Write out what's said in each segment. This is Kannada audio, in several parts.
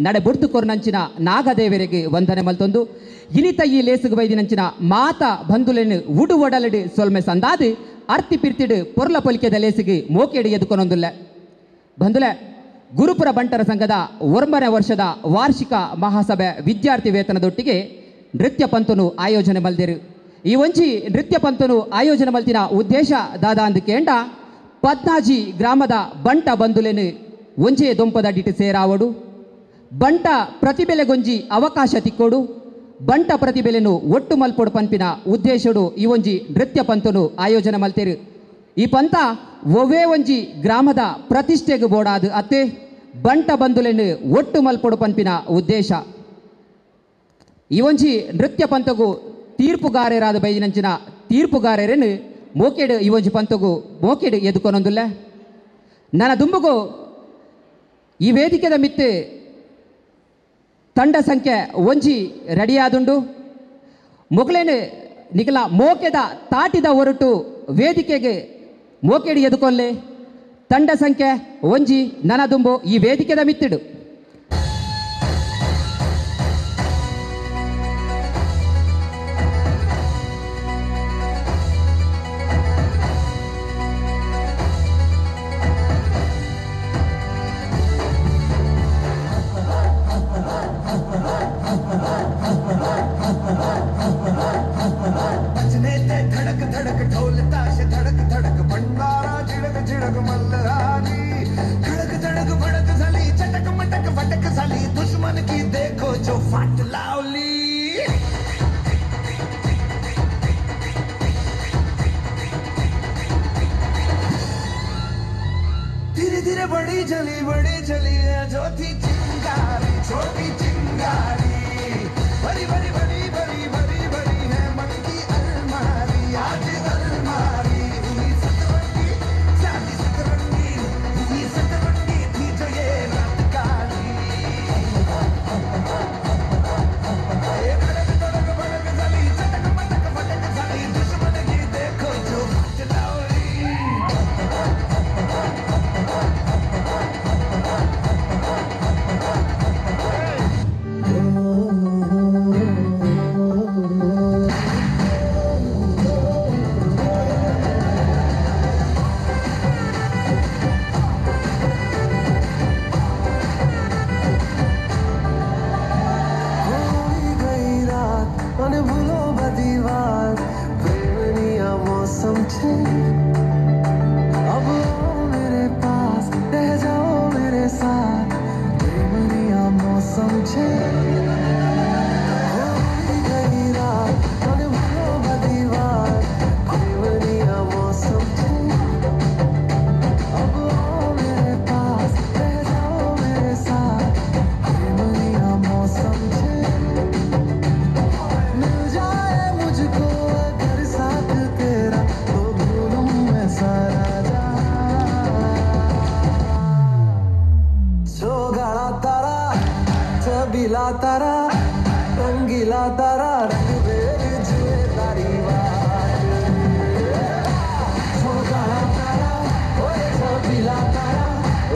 ನಡೆ ಬುಡ್ತು ಕೊರ್ನಂಚಿನ ನಾಗದೇವರಿಗೆ ವಂದನೆ ಮಲ್ತೊಂದು ಇನಿತ ಈ ಲೇಸುಗು ಬೈದಿನಂಚಿನ ಮಾತ ಬಂದುಲೆನು ಉಡು ಒಡಲಡು ಸೊಲ್ಮೆ ಸಂದಾದು ಅರ್ತಿ ಪಿರ್ತಿಡು ಪೊರ್ಲ ಪೊಲಿಕೆದ ಲೇಸಿಗೆ ಮೋಕೆಡು ಎದುಕೊನೊಂದುಲ್ಲ ಬಂದುಲೆ ಗುರುಪುರ ಬಂಟರ ಸಂಘದ 9ನೇ ವರ್ಷದ ವಾರ್ಷಿಕ ಮಹಾಸಭೆ ವಿದ್ಯಾರ್ಥಿ ವೇತನದೊಟ್ಟಿಗೆ ನೃತ್ಯ ಪಂತನು ಆಯೋಜನೆ ಮಲ್ದಿರು ಈ ಒಂಜಿ ನೃತ್ಯ ಪಂತನು ಆಯೋಜನೆ ಮಲ್ತಿನ ಉದ್ದೇಶ ದಾದ ಅಂದುಕೇಂಡ ಪದ್ನಾಜಿ ಗ್ರಾಮದ ಬಂಟ ಬಂದುಲೆನು ಒಂಜೇ ದೊಂಪದಡಿಟ್ಟು ಸೇರಾವಡು ಬಂಟ ಪ್ರತಿಭೆಲೆಗೊಂಜಿ ಅವಕಾಶ ತಿಕ್ಕೋಡು ಬಂಟ ಪ್ರತಿಭೆಲೆನು ಒಟ್ಟು ಮಲ್ಪೊಡು ಪಂಪಿನ ಉದ್ದೇಶಡು ಈ ಒಂಜಿ ನೃತ್ಯ ಪಂತನು ಆಯೋಜನೆ ಮಲ್ತೇರು ಈ ಪಂತ ಒವೇ ಒಂಜಿ ಗ್ರಾಮದ ಪ್ರತಿಷ್ಠೆಗೆ ಬೋಡಾದು ಅತ್ತೆ ಬಂಟ ಬಂದುಲೆನು ಒಟ್ಟು ಮಲ್ಪೊಡು ಪಂಪಿನ ಉದ್ದೇಶ ಈ ಒಂಜಿ ನೃತ್ಯ ಪಂತಗೂ ತೀರ್ಪುಗಾರರಾದ ಬೈದಿನಂಚಿನ ತೀರ್ಪುಗಾರರೇನು ಮೋಕೆಡು ಈ ಒಂಜಿ ಪಂತಗೂ ಮೋಕೆಡು ಎದುಕೊನೊಂದುಲ್ಲ ನನ್ನ ದುಂಬುಗು ಈ ವೇದಿಕೆದ ಮಿತ್ತು ತಂಡ ಸಂಖ್ಯೆ ಒಂಜಿ ರೆಡಿಯಾದುಂಡು ಮೊಗಲೇನು ನಿಖಲ ಮೋಕೆದ ತಾಟಿದ ಹೊರಟು ವೇದಿಕೆಗೆ ಮೋಕೆಡಿ ಎದುಕೊಲ್ಲೆ ತಂಡ ಸಂಖ್ಯೆ ಒಂಜಿ ನನದುಂಬು ಈ ವೇದಿಕೆದ ಮಿತ್ತಿಡು बड़ी चली है छोटी चिंगारी बड़ी बड़ी बड़ी बड़ी बड़ी बड़ी है मन की अलमारी आज अलमारी हुई सतरंगी शादी सतरंगी हुई सतरंगी थी जो ये रात काली धड़क धड़क भड़क चली चटक मटक फटक चली दुश्मन की देखो जो चलावली तारा रंगीला तारा रंग बेर जुए तारी तारा ओए छबीला तारा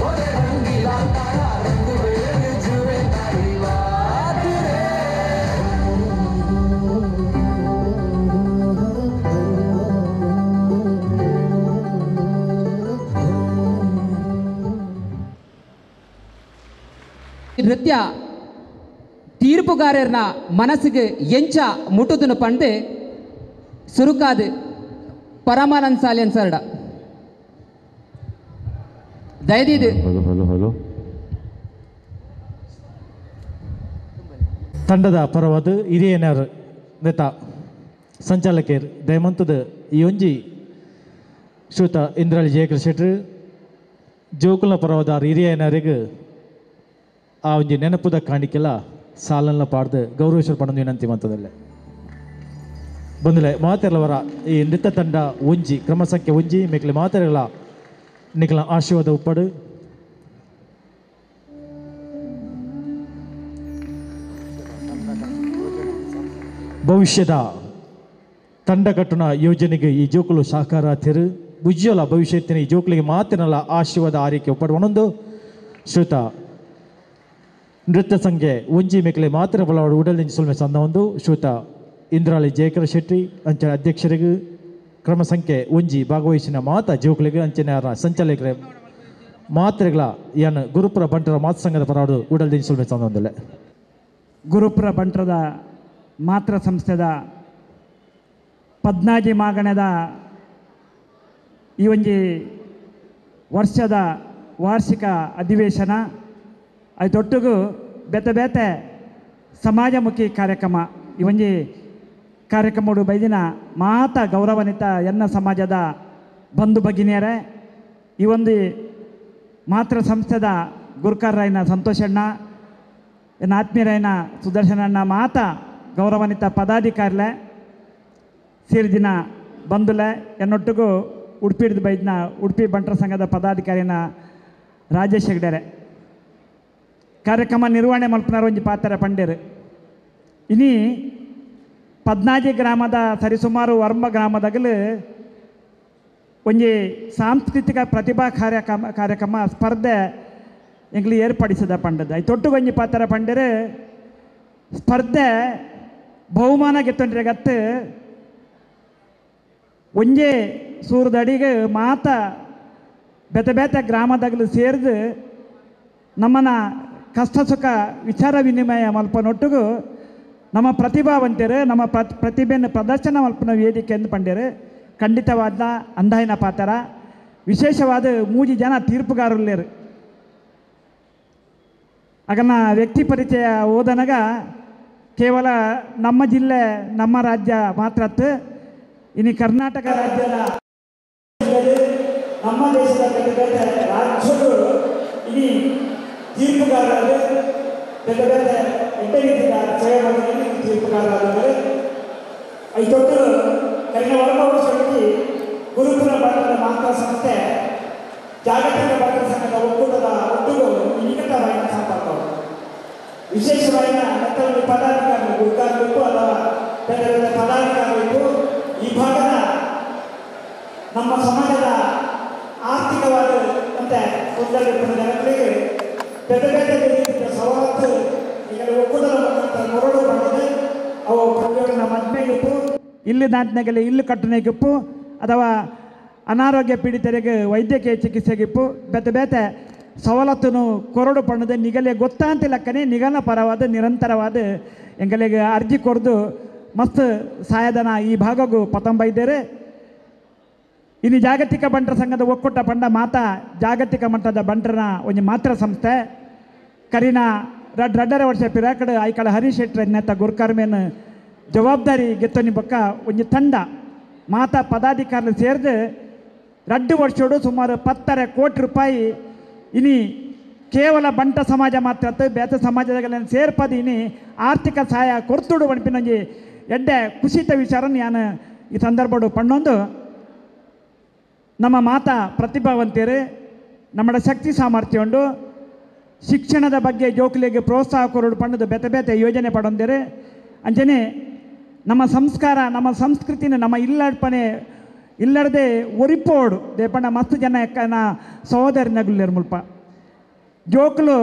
ओए रंगीला तारा रंग बेर जुए तारी बात रे ನೃತ್ಯ ತೀರ್ಪುಗಾರರನ್ನ ಮನಸ್ಸಿಗೆ ಎಂಚ ಮುಟ್ಟುದನ್ನು ಪಂಡೆ ಸುರುಕಾದು ಪರಮಾನಂದ ಸಾಲಿ ಅನ್ಸರ್ಡ ದಯದಿದು ಹಲೋ ತಂಡದ ಪರವಾದ ಹಿರಿಯನರು ನೆತ ಸಂಚಾಲಕರು ದಯಮಂತದ ಈ ಒಂಜಿ ಶ್ರೀತ ಇಂದ್ರಾಳಿ ಜಯಕೃಷ್ಣ ಶೆಟ್ರು ಜೋಕುಲ ಪರವಾದ ಹಿರಿಯನರಿಗೆ ಆ ಒಂಜಿ ನೆನಪುದ ಕಾಣಿಕೆಲ್ಲ ಸಾಲನ್ನ ಪಾಡ್ದು ಗೌರವೇಶ್ವರ ಪಡಂದು ವಿನಂತಿ ಮಂತದಲ್ಲೇ ಬಂದಲೆ ಮಾತೆರಲವರ ಈ ನೃತ್ಯ ತಂಡ ಒಂಜಿ ಕ್ರಮ ಸಂಖ್ಯೆ ಒಂಜಿ ಮೇಕಲೆ ಮಾತೆರಗಳ ನಿಖಲ ಆಶೀರ್ವಾದ ಉಪ್ಪಡು ಭವಿಷ್ಯದ ತಂಡ ಕಟ್ಟುನ ಯೋಜನೆಗೆ ಈ ಜೋಕುಲು ಸಹಕಾರ ತೆರು ಉಜ್ವಲ ಭವಿಷ್ಯತ್ತಿನ ಈ ಜೋಕುಲಿಗೆ ಮಾತಿನಲ್ಲ ಆಶೀರ್ವಾದ ಆರೈಕೆ ಒಪ್ಪಡು ಒಂದೊಂದು ಶ್ರುತ ನೃತ್ಯ ಸಂಖ್ಯೆ ಒಂಜಿ ಮೆಕ್ಲೆ ಮಾತ್ರ ಬಲವಾಡು ಉಡಲ್ದಿಂಚಿ ಸುಲ್ಮೆ ಸಂದ ಒಂದು ಶ್ರೀಯುತ ಇಂದ್ರಾಳಿ ಜಯಕರ ಶೆಟ್ಟಿ ಅಂಚನೆ ಅಧ್ಯಕ್ಷರಿಗೆ ಕ್ರಮ ಸಂಖ್ಯೆ ಒಂಜಿ ಭಾಗವಹಿಸಿನ ಮಾತ ಜೋಕ್ಲಿಗೆ ಅಂಚನೆ ಸಂಚಾಲಕರ ಮಾತ್ರೆಗಳ ಏನು ಗುರುಪುರ ಬಂಟರ ಮಾತ ಸಂಘದ ಪರವಾಡು ಉಡಲ್ದಿಂಚಿ ಸುಲ್ಮೆ ಸಂದ ಒಂದಿಲ್ಲ ಗುರುಪುರ ಬಂಟರದ ಮಾತ್ರ ಸಂಸ್ಥೆದ ಪದ್ನಾಜಿ ಮಾಗಣದ ಈ ಒಂಜಿ ವರ್ಷದ ವಾರ್ಷಿಕ ಅಧಿವೇಶನ ಅದೊಟ್ಟಿಗೂ ಬೇತೆ ಬೇತೆ ಸಮಾಜಮುಖಿ ಕಾರ್ಯಕ್ರಮ ಈ ಒಂಜಿ ಕಾರ್ಯಕ್ರಮಡು ಬೈದಿನ ಮಾತ ಗೌರವಾನ್ವಿತ ಎನ್ನ ಸಮಾಜದ ಬಂಧು ಭಗಿನಿಯರೇ ಈ ಒಂದು ಮಾತ್ರ ಸಂಸ್ಥೆದ ಗುರುಕಾರರಾಯನ ಸಂತೋಷಣ್ಣ ಎನ್ನ ಆತ್ಮೀಯರಾಯನ ಸುದರ್ಶನಣ್ಣ ಮಾತ ಗೌರವಾನ್ವಿತ ಪದಾಧಿಕಾರಿಲೆ ಸೇರಿದಿನ ಬಂಧುಲೆ ಎನ್ನೊಟ್ಟಿಗೂ ಉಡುಪಿಡ್ದು ಬೈದಿನ ಉಡುಪಿ ಬಂಟರ ಸಂಘದ ಪದಾಧಿಕಾರಿನ ರಾಜೇಶ್ ಹೆಗ್ಡೆರೆ ಕಾರ್ಯಕ್ರಮ ನಿರ್ವಹಣೆ ಮಲ್ಪನಾರ ಒಂಜಿ ಪಾತ್ರ ಪಂಡೇರು ಇನಿ ಪದ್ನಾಜಿ ಗ್ರಾಮದ ಸರಿಸುಮಾರು ವರ್ಮ ಗ್ರಾಮದಾಗಲು ಒಂಜಿ ಸಾಂಸ್ಕೃತಿಕ ಪ್ರತಿಭಾ ಕಾರ್ಯಕ್ರಮ ಸ್ಪರ್ಧೆ ಎಂಗ್ಲಿ ಏರ್ಪಡಿಸಿದ ಪಂಡದ ಐ ತೊಟ್ಟು ಒಂಜಿ ಪಾತ್ರ ಪಂಡೇರು ಸ್ಪರ್ಧೆ ಬಹುಮಾನ ಗೆತ್ತೊಂಡ್ರೆ ಗತ್ತು ಒಂಜೇ ಸೂರದಡಿಗೆ ಮಾತ ಬೇತೆ ಬೇತೆ ಗ್ರಾಮದಾಗಲು ಸೇರಿದು ನಮ್ಮನ ಕಷ್ಟ ಸುಖ ವಿಚಾರ ವಿನಿಮಯ ಮಲ್ಪನೊಟ್ಟಿಗೂ ನಮ್ಮ ಪ್ರತಿಭಾವಂತರು ನಮ್ಮ ಪ್ರತಿಭೆಯನ್ನು ಪ್ರದರ್ಶನ ಮಲ್ಪನ ವೇದಿಕೆ ಎಂದು ಪಂಡೇರು ಖಂಡಿತವಾದ ಅಂದಾಯಿನ ಪಾತ್ರ ವಿಶೇಷವಾದ 3 ಜನ ತೀರ್ಪುಗಾರರು ಆಗನ ವ್ಯಕ್ತಿ ಪರಿಚಯ ಓದನಗ ಕೇವಲ ನಮ್ಮ ಜಿಲ್ಲೆ ನಮ್ಮ ರಾಜ್ಯ ಮಾತ್ರ ಇನ್ನು ಕರ್ನಾಟಕ ರಾಜ್ಯದ ನಮ್ಮ ದೇಶದ ಬೇರೆ ಬೇರೆ ರಾಜ್ಯಗಳು ಇನ್ನು ತೀರ್ಪುಗಾರರು ಬೇರೆ ಬೇರೆ ಎಂಟೇ ರೀತಿಯ ಸೇವೆ ಮಾಡಿದಲ್ಲಿ ತೀರ್ಪುಗಾರರಾದರೆ ಐದೊಟ್ಟು ಕಳೆದ ವರ್ಗ ವರ್ಷದಲ್ಲಿ ಗುರುಪುರ ಬಂಟರ ಮಾತ್ರ ಸಂಸ್ಥೆ ಜಾಗತಿಕ ಬಂಟರ ಸಂಘದ ಒಕ್ಕೂಟದ ಒಟ್ಟಿಗೂ ನಿಕಟವಾದ ಸಂಪರ್ಕವು ವಿಶೇಷವಾದ ಮತ್ತೊಂದು ಪದಾಧಿಕಾರಿಗಳು ಗುರುಕಾರಬೇಕು ಅಥವಾ ಬೇರೆ ಬೇರೆ ಪದಾಧಿಕಾರಿಗಳು ಈ ಭಾಗದ ನಮ್ಮ ಸಮಾಜದ ಆರ್ಥಿಕವಾದ ಮತ್ತು ತೊಂದರೆಗಳ ಜನಗಳಿಗೆ ಬೇರೆ ಬೇರೆ ರೀತಿಯ ಸವಲತ್ತು ಈಗ ಒಕ್ಕೂಟದ ಮುಖಾಂತರ ಮರಳು ಮಾಡಿದೆ ಅವು ಪ್ರತಿಯೊಂದು ಮದ್ಮೆಗಿಪ್ಪು ಇಲ್ಲಿ ದಾಂತನೆಗೆಲ್ಲ ಇಲ್ಲು ಕಟ್ಟನೆಗಿಪ್ಪು ಅಥವಾ ಅನಾರೋಗ್ಯ ಪೀಡಿತರಿಗೆ ವೈದ್ಯಕೀಯ ಚಿಕಿತ್ಸೆಗಿಪ್ಪು ಬೇತೆ ಬೇತೆ ಸವಲತ್ತನ್ನು ಕೊರಡು ಪಣ್ಣದೆ ನಿಗಲೆ ಗೊತ್ತಾಂತ ಲೆಕ್ಕನೆ ನಿಗಲ ಪರವಾದ ನಿರಂತರವಾದ ಎಂಗಲಿಗೆ ಅರ್ಜಿ ಕೊಡ್ದು ಮಸ್ತ್ ಸಹಾಯಧನ ಈ ಭಾಗಗೂ ಪತಂಬೈದೇರೆ ಇನ್ನು ಜಾಗತಿಕ ಬಂಟರ ಸಂಘದ ಒಕ್ಕೂಟ ಪಂಡ ಮಾತ ಜಾಗತಿಕ ಮಟ್ಟದ ಬಂಟರನ ಒಂದು ಮಾತ್ರ ಸಂಸ್ಥೆ ಕರಿನ ರಡ್ಡರೆ ವರ್ಷ ಪಿರಾಕಡೆ ಐಕಳ ಹರೀಶ್ ಶೆಟ್ಟಿ ನೆತ್ತ ಗುರುಕಾರ್ಮೇನು ಜವಾಬ್ದಾರಿ ಗೆತ್ತನಿ ಬೊಕ್ಕ ಒಂದು ತಂಡ ಮಾತಾ ಪದಾಧಿಕಾರಿಗಳು ಸೇರಿದು 2 ವರ್ಷೋಡು ಸುಮಾರು 10 ಕೋಟಿ ರೂಪಾಯಿ ಇನಿ ಕೇವಲ ಬಂಟ ಸಮಾಜ ಮಾತ್ರ ಬೇತ ಸಮಾಜದ ಸೇರ್ಪದು ಇನಿ ಆರ್ಥಿಕ ಸಹಾಯ ಕೊರ್ತುಡು ಬಣ್ಪಿನೊಂಜಿ ಎಡ್ಡೆ ಖುಷಿತ ವಿಚಾರ ನಾನು ಈ ಸಂದರ್ಭಡು ಪಣ್ಣೊಂದು ನಮ್ಮ ಮಾತಾ ಪ್ರತಿಭಾವಂತರು ನಮ್ಮ ಶಕ್ತಿ ಸಾಮರ್ಥ್ಯ ಉಂಡು ಶಿಕ್ಷಣದ ಬಗ್ಗೆ ಜೋಕುಲಿಗೆ ಪ್ರೋತ್ಸಾಹ ಕೊರಡು ಪಣ್ಣದು ಬೇತೆ ಬೇತೆ ಯೋಜನೆ ಪಡೊಂದಿರು ಅಂಚನೆ ನಮ್ಮ ಸಂಸ್ಕಾರ ನಮ್ಮ ಸಂಸ್ಕೃತಿನ ನಮ್ಮ ಇಲ್ಲಡ್ಪನೆ ಇಲ್ಲಡದೆ ಒರಿಪೋಡು ದೇಪಣ್ಣ ಮಸ್ತ್ ಜನ ಎಕ್ಕನ ಸಹೋದರನಗುಲ್ಲೇರು ಮುಲ್ಪ ಜೋಕುಲು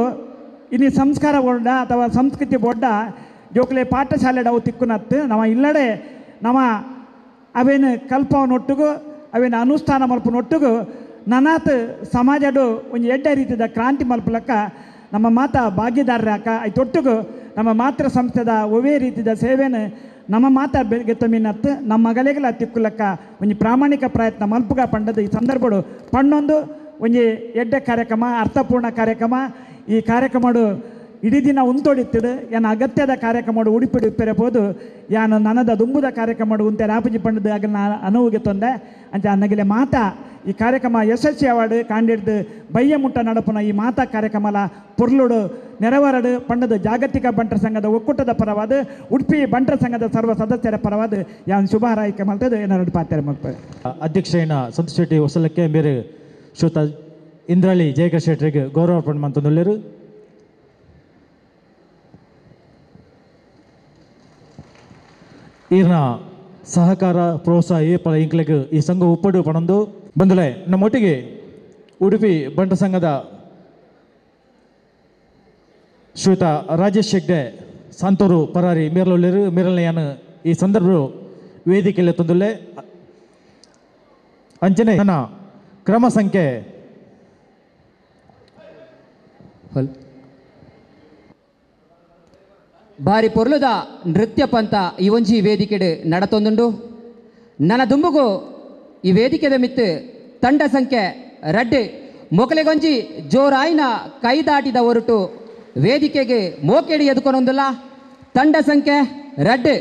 ಇನ್ನು ಸಂಸ್ಕಾರ ಬೋರ್ಡ ಅಥವಾ ಸಂಸ್ಕೃತಿ ಬೋರ್ಡ ಜೋಕುಲೆ ಪಾಠಶಾಲೆ ಅವು ತಿಕ್ಕುನತ್ತು ನಮ್ಮ ಇಲ್ಲಡೆ ನಮ್ಮ ಅವೇನು ಕಲ್ಪವನ್ನೊಟ್ಟಿಗೂ ಅವೇನು ಅನುಷ್ಠಾನ ಮಲ್ಪನೊಟ್ಟಿಗೂ ನನಾತ್ ಸಮಾಜಡು ಒಂದು ಎಡ್ಡೆ ರೀತಿಯ ಕ್ರಾಂತಿ ಮಲ್ಪಲಕ್ಕ ನಮ್ಮ ಮಾತಾ ಭಾಗ್ಯದಾರರಾಕ ಐತೊಟ್ಟಿಗೂ ನಮ್ಮ ಮಾತೃ ಸಂಸ್ಥೆದ ಒವೇ ರೀತಿಯ ಸೇವೆನ ನಮ್ಮ ಮಾತಾ ಗೆತ್ತಮಿನತ್ತು ನಮ್ಮ ಮಗಲೆಗಳ ತಿಕ್ಕುಲಕ್ಕ ಒಂದು ಪ್ರಾಮಾಣಿಕ ಪ್ರಯತ್ನ ಮಲ್ಪುಗ ಪಂಡದು ಈ ಸಂದರ್ಭಡು ಪಣ್ಣೊಂದು ಒಂದು ಎಡ್ಡೆ ಕಾರ್ಯಕ್ರಮ ಅರ್ಥಪೂರ್ಣ ಕಾರ್ಯಕ್ರಮ ಈ ಕಾರ್ಯಕ್ರಮಡು ಇಡೀ ದಿನ ಉಂತೊಡಿತ್ತಿಡು ಏನು ಅಗತ್ಯದ ಕಾರ್ಯಕ್ರಮ ಉಡುಪಿಡು ಉಪ್ಪಿರಬಹುದು ಯಾನು ನನದ ದುಂಬುದ ಕಾರ್ಯಕ್ರಮ ಉಂತೆ ರಾಪಜಿ ಪಂಡದು ಆಗ ಅನುವಿಗೆ ತೊಂದೆ ಅಂತ ನಗಲೆ ಮಾತಾ ಈ ಕಾರ್ಯಕ್ರಮ ಯಶಸ್ವಿ ಅವಾರ್ಡ್ ಕಾಂಡಿಡ್ದು ಬಯ್ಯ ಮುಟ್ಟ ನಡಪನ ಈ ಮಾತಾ ಕಾರ್ಯಕ್ರಮಲ ಪೊರ್ಲುಡು ನೆರವರಡು ಪಂಡದು ಜಾಗತಿಕ ಬಂಟರ ಸಂಘದ ಒಕ್ಕೂಟದ ಪರವಾದ ಉಡುಪಿ ಬಂಟರ ಸಂಘದ ಸರ್ವ ಸದಸ್ಯರ ಪರವಾದ ಯಾನ್ ಶುಭ ಹಾರೈಕೆ ಮಾಡ್ತದೆ ಏನಾರು ಪಾತ್ರ ಮಾಡ್ತಾರೆ ಅಧ್ಯಕ್ಷರೈನ ಸಂತೋಷ್ ಶೆಟ್ಟಿ ಹೊಸಲಕ್ಕೆ ಬೇರೆ ಶ್ರೋತ ಇಂದ್ರಾಳಿ ಜಯಕರ್ ಶೆಟ್ಟರಿಗೆ ಗೌರವ ಮಂತಂದುಳ್ಳರು ಈರ್ನ ಸಹಕಾರ ಪ್ರೋತ್ಸಾಹ ಏಪಲ ಇಂಕ್ಲೆಗ್ ಈ ಸಂಘ ಉಪ್ಪಡು ಪಣಂದು ಬಂದಲೆ ನಮ್ಮೊಟ್ಟಿಗೆ ಉಡುಪಿ ಬಂಟ ಸಂಘದ ಶ್ರೀಯುತ ರಾಜೇಶ್ ಹೆಗ್ಡೆ ಸಂತೂರು ಪರಾರಿ ಮೀರಲೊಳ್ಳಿರು ಮೀರಲನೆಯನ್ನು ಈ ಸಂದರ್ಭ ವೇದಿಕೆಯಲ್ಲಿ ತಂದುಲ್ಲೆ ಅಂಚನೆ ನನ್ನ ಕ್ರಮ ಸಂಖ್ಯೆ ಬಾರಿ ಪೊರ್ಲುದ ನೃತ್ಯ ಪಂಥ ಈ ಒಂಜಿ ವೇದಿಕೆಡು ನಡತೊಂದುಂಡು ನನ್ನ ದುಂಬುಗು ಈ ವೇದಿಕೆದ ಮಿತ್ತು ತಂಡ ಸಂಖ್ಯೆ ರಡ್ಡು ಮೊಕಲೆಗೊಂಜಿ ಜೋರಾಯಿನ ಕೈ ದಾಟಿದ ಹೊರಟು ವೇದಿಕೆಗೆ ಮೋಕೆಡಿ ಎದುಕೊನೊಂದಿಲ್ಲ ತಂಡ ಸಂಖ್ಯೆ ರಡ್ಡು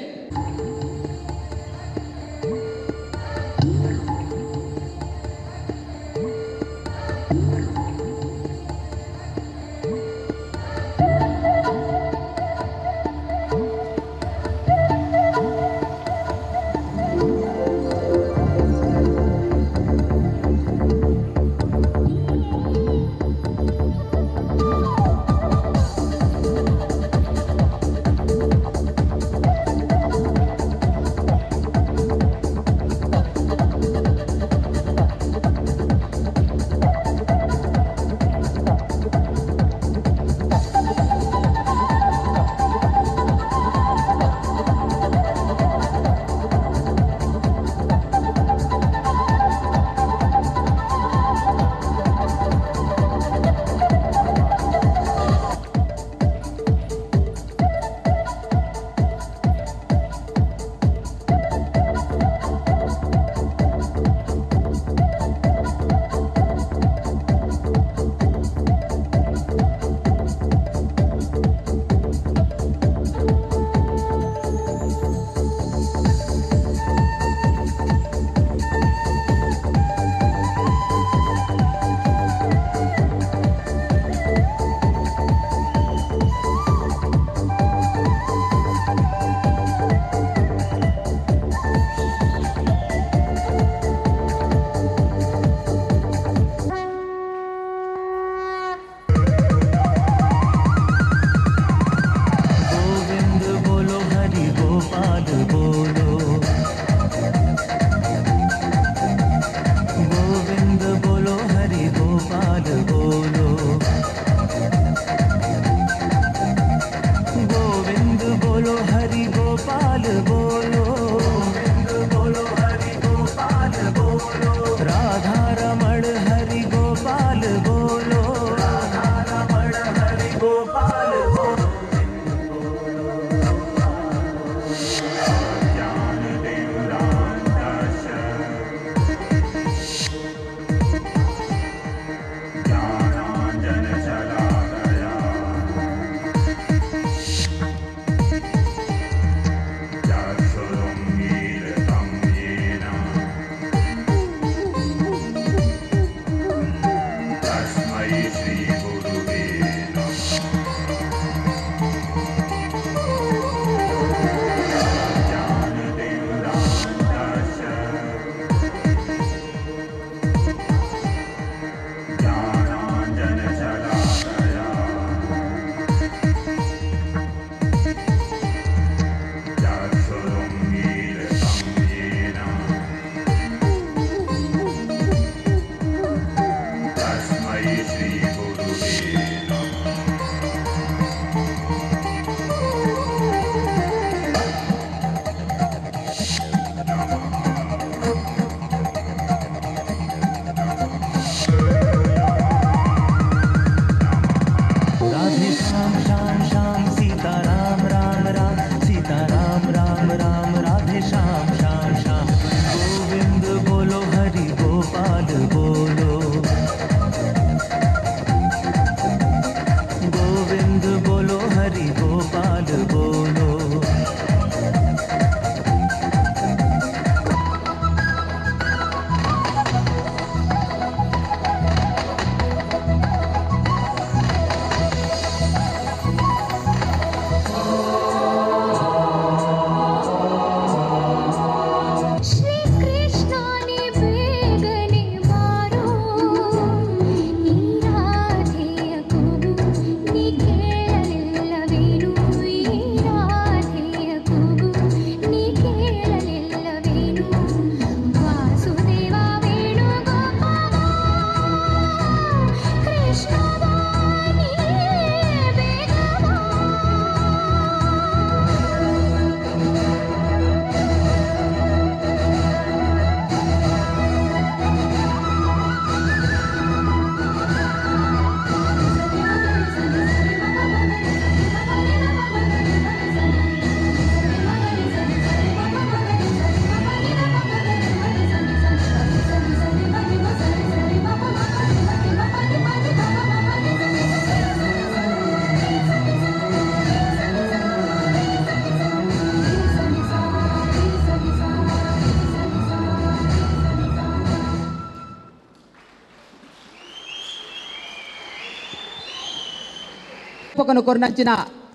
ಪಕ್ಕನು ಕೊರ್ನಂಚಿನ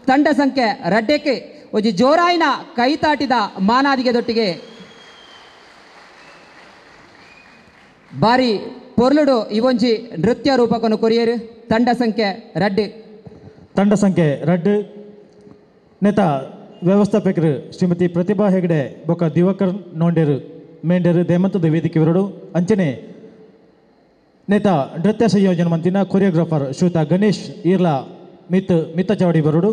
ತಂಡ ಸಂಖ್ಯೆ ರಡ್ಡೆಕ್ಕೆ ಒಂಜಿ ಜೋರಾಯಿನ ಕೈತಾಟಿದ ಮಾನಾದಿಗೆದೊಟ್ಟಿಗೆ ಬಾರಿ ಪೊರ್ಲುಡು ಇವೊಂಜಿ ನೃತ್ಯ ರೂಪಕನು ಕೊರಿಯರು ತಂಡ ಸಂಖ್ಯೆ ರಡ್ಡು ತಂಡ ಸಂಖ್ಯೆ ರಡ್ಡು ನೆತ ವ್ಯವಸ್ಥಾಪಕರು ಶ್ರೀಮತಿ ಪ್ರತಿಭಾ ಹೆಗಡೆ ಬೊಕ್ಕ ದಿವಾಕರ್ ನೋಂಡೇರು ಮೇಂಡೇರು ದೇಮಂತದ ವೇದಿಕೆ ವಿರಡು ಅಂಚನೆ ನೇತ ನೃತ್ಯ ಸಂಯೋಜನೆ ಮಂತಿನ ಕೊರಿಯೋಗ್ರಾಫರ್ ಶ್ರೀಯುತ ಗಣೇಶ್ ಈರ್ಲಾ ಮಿತ್ತ ಚವಡಿ ಬರೋಡು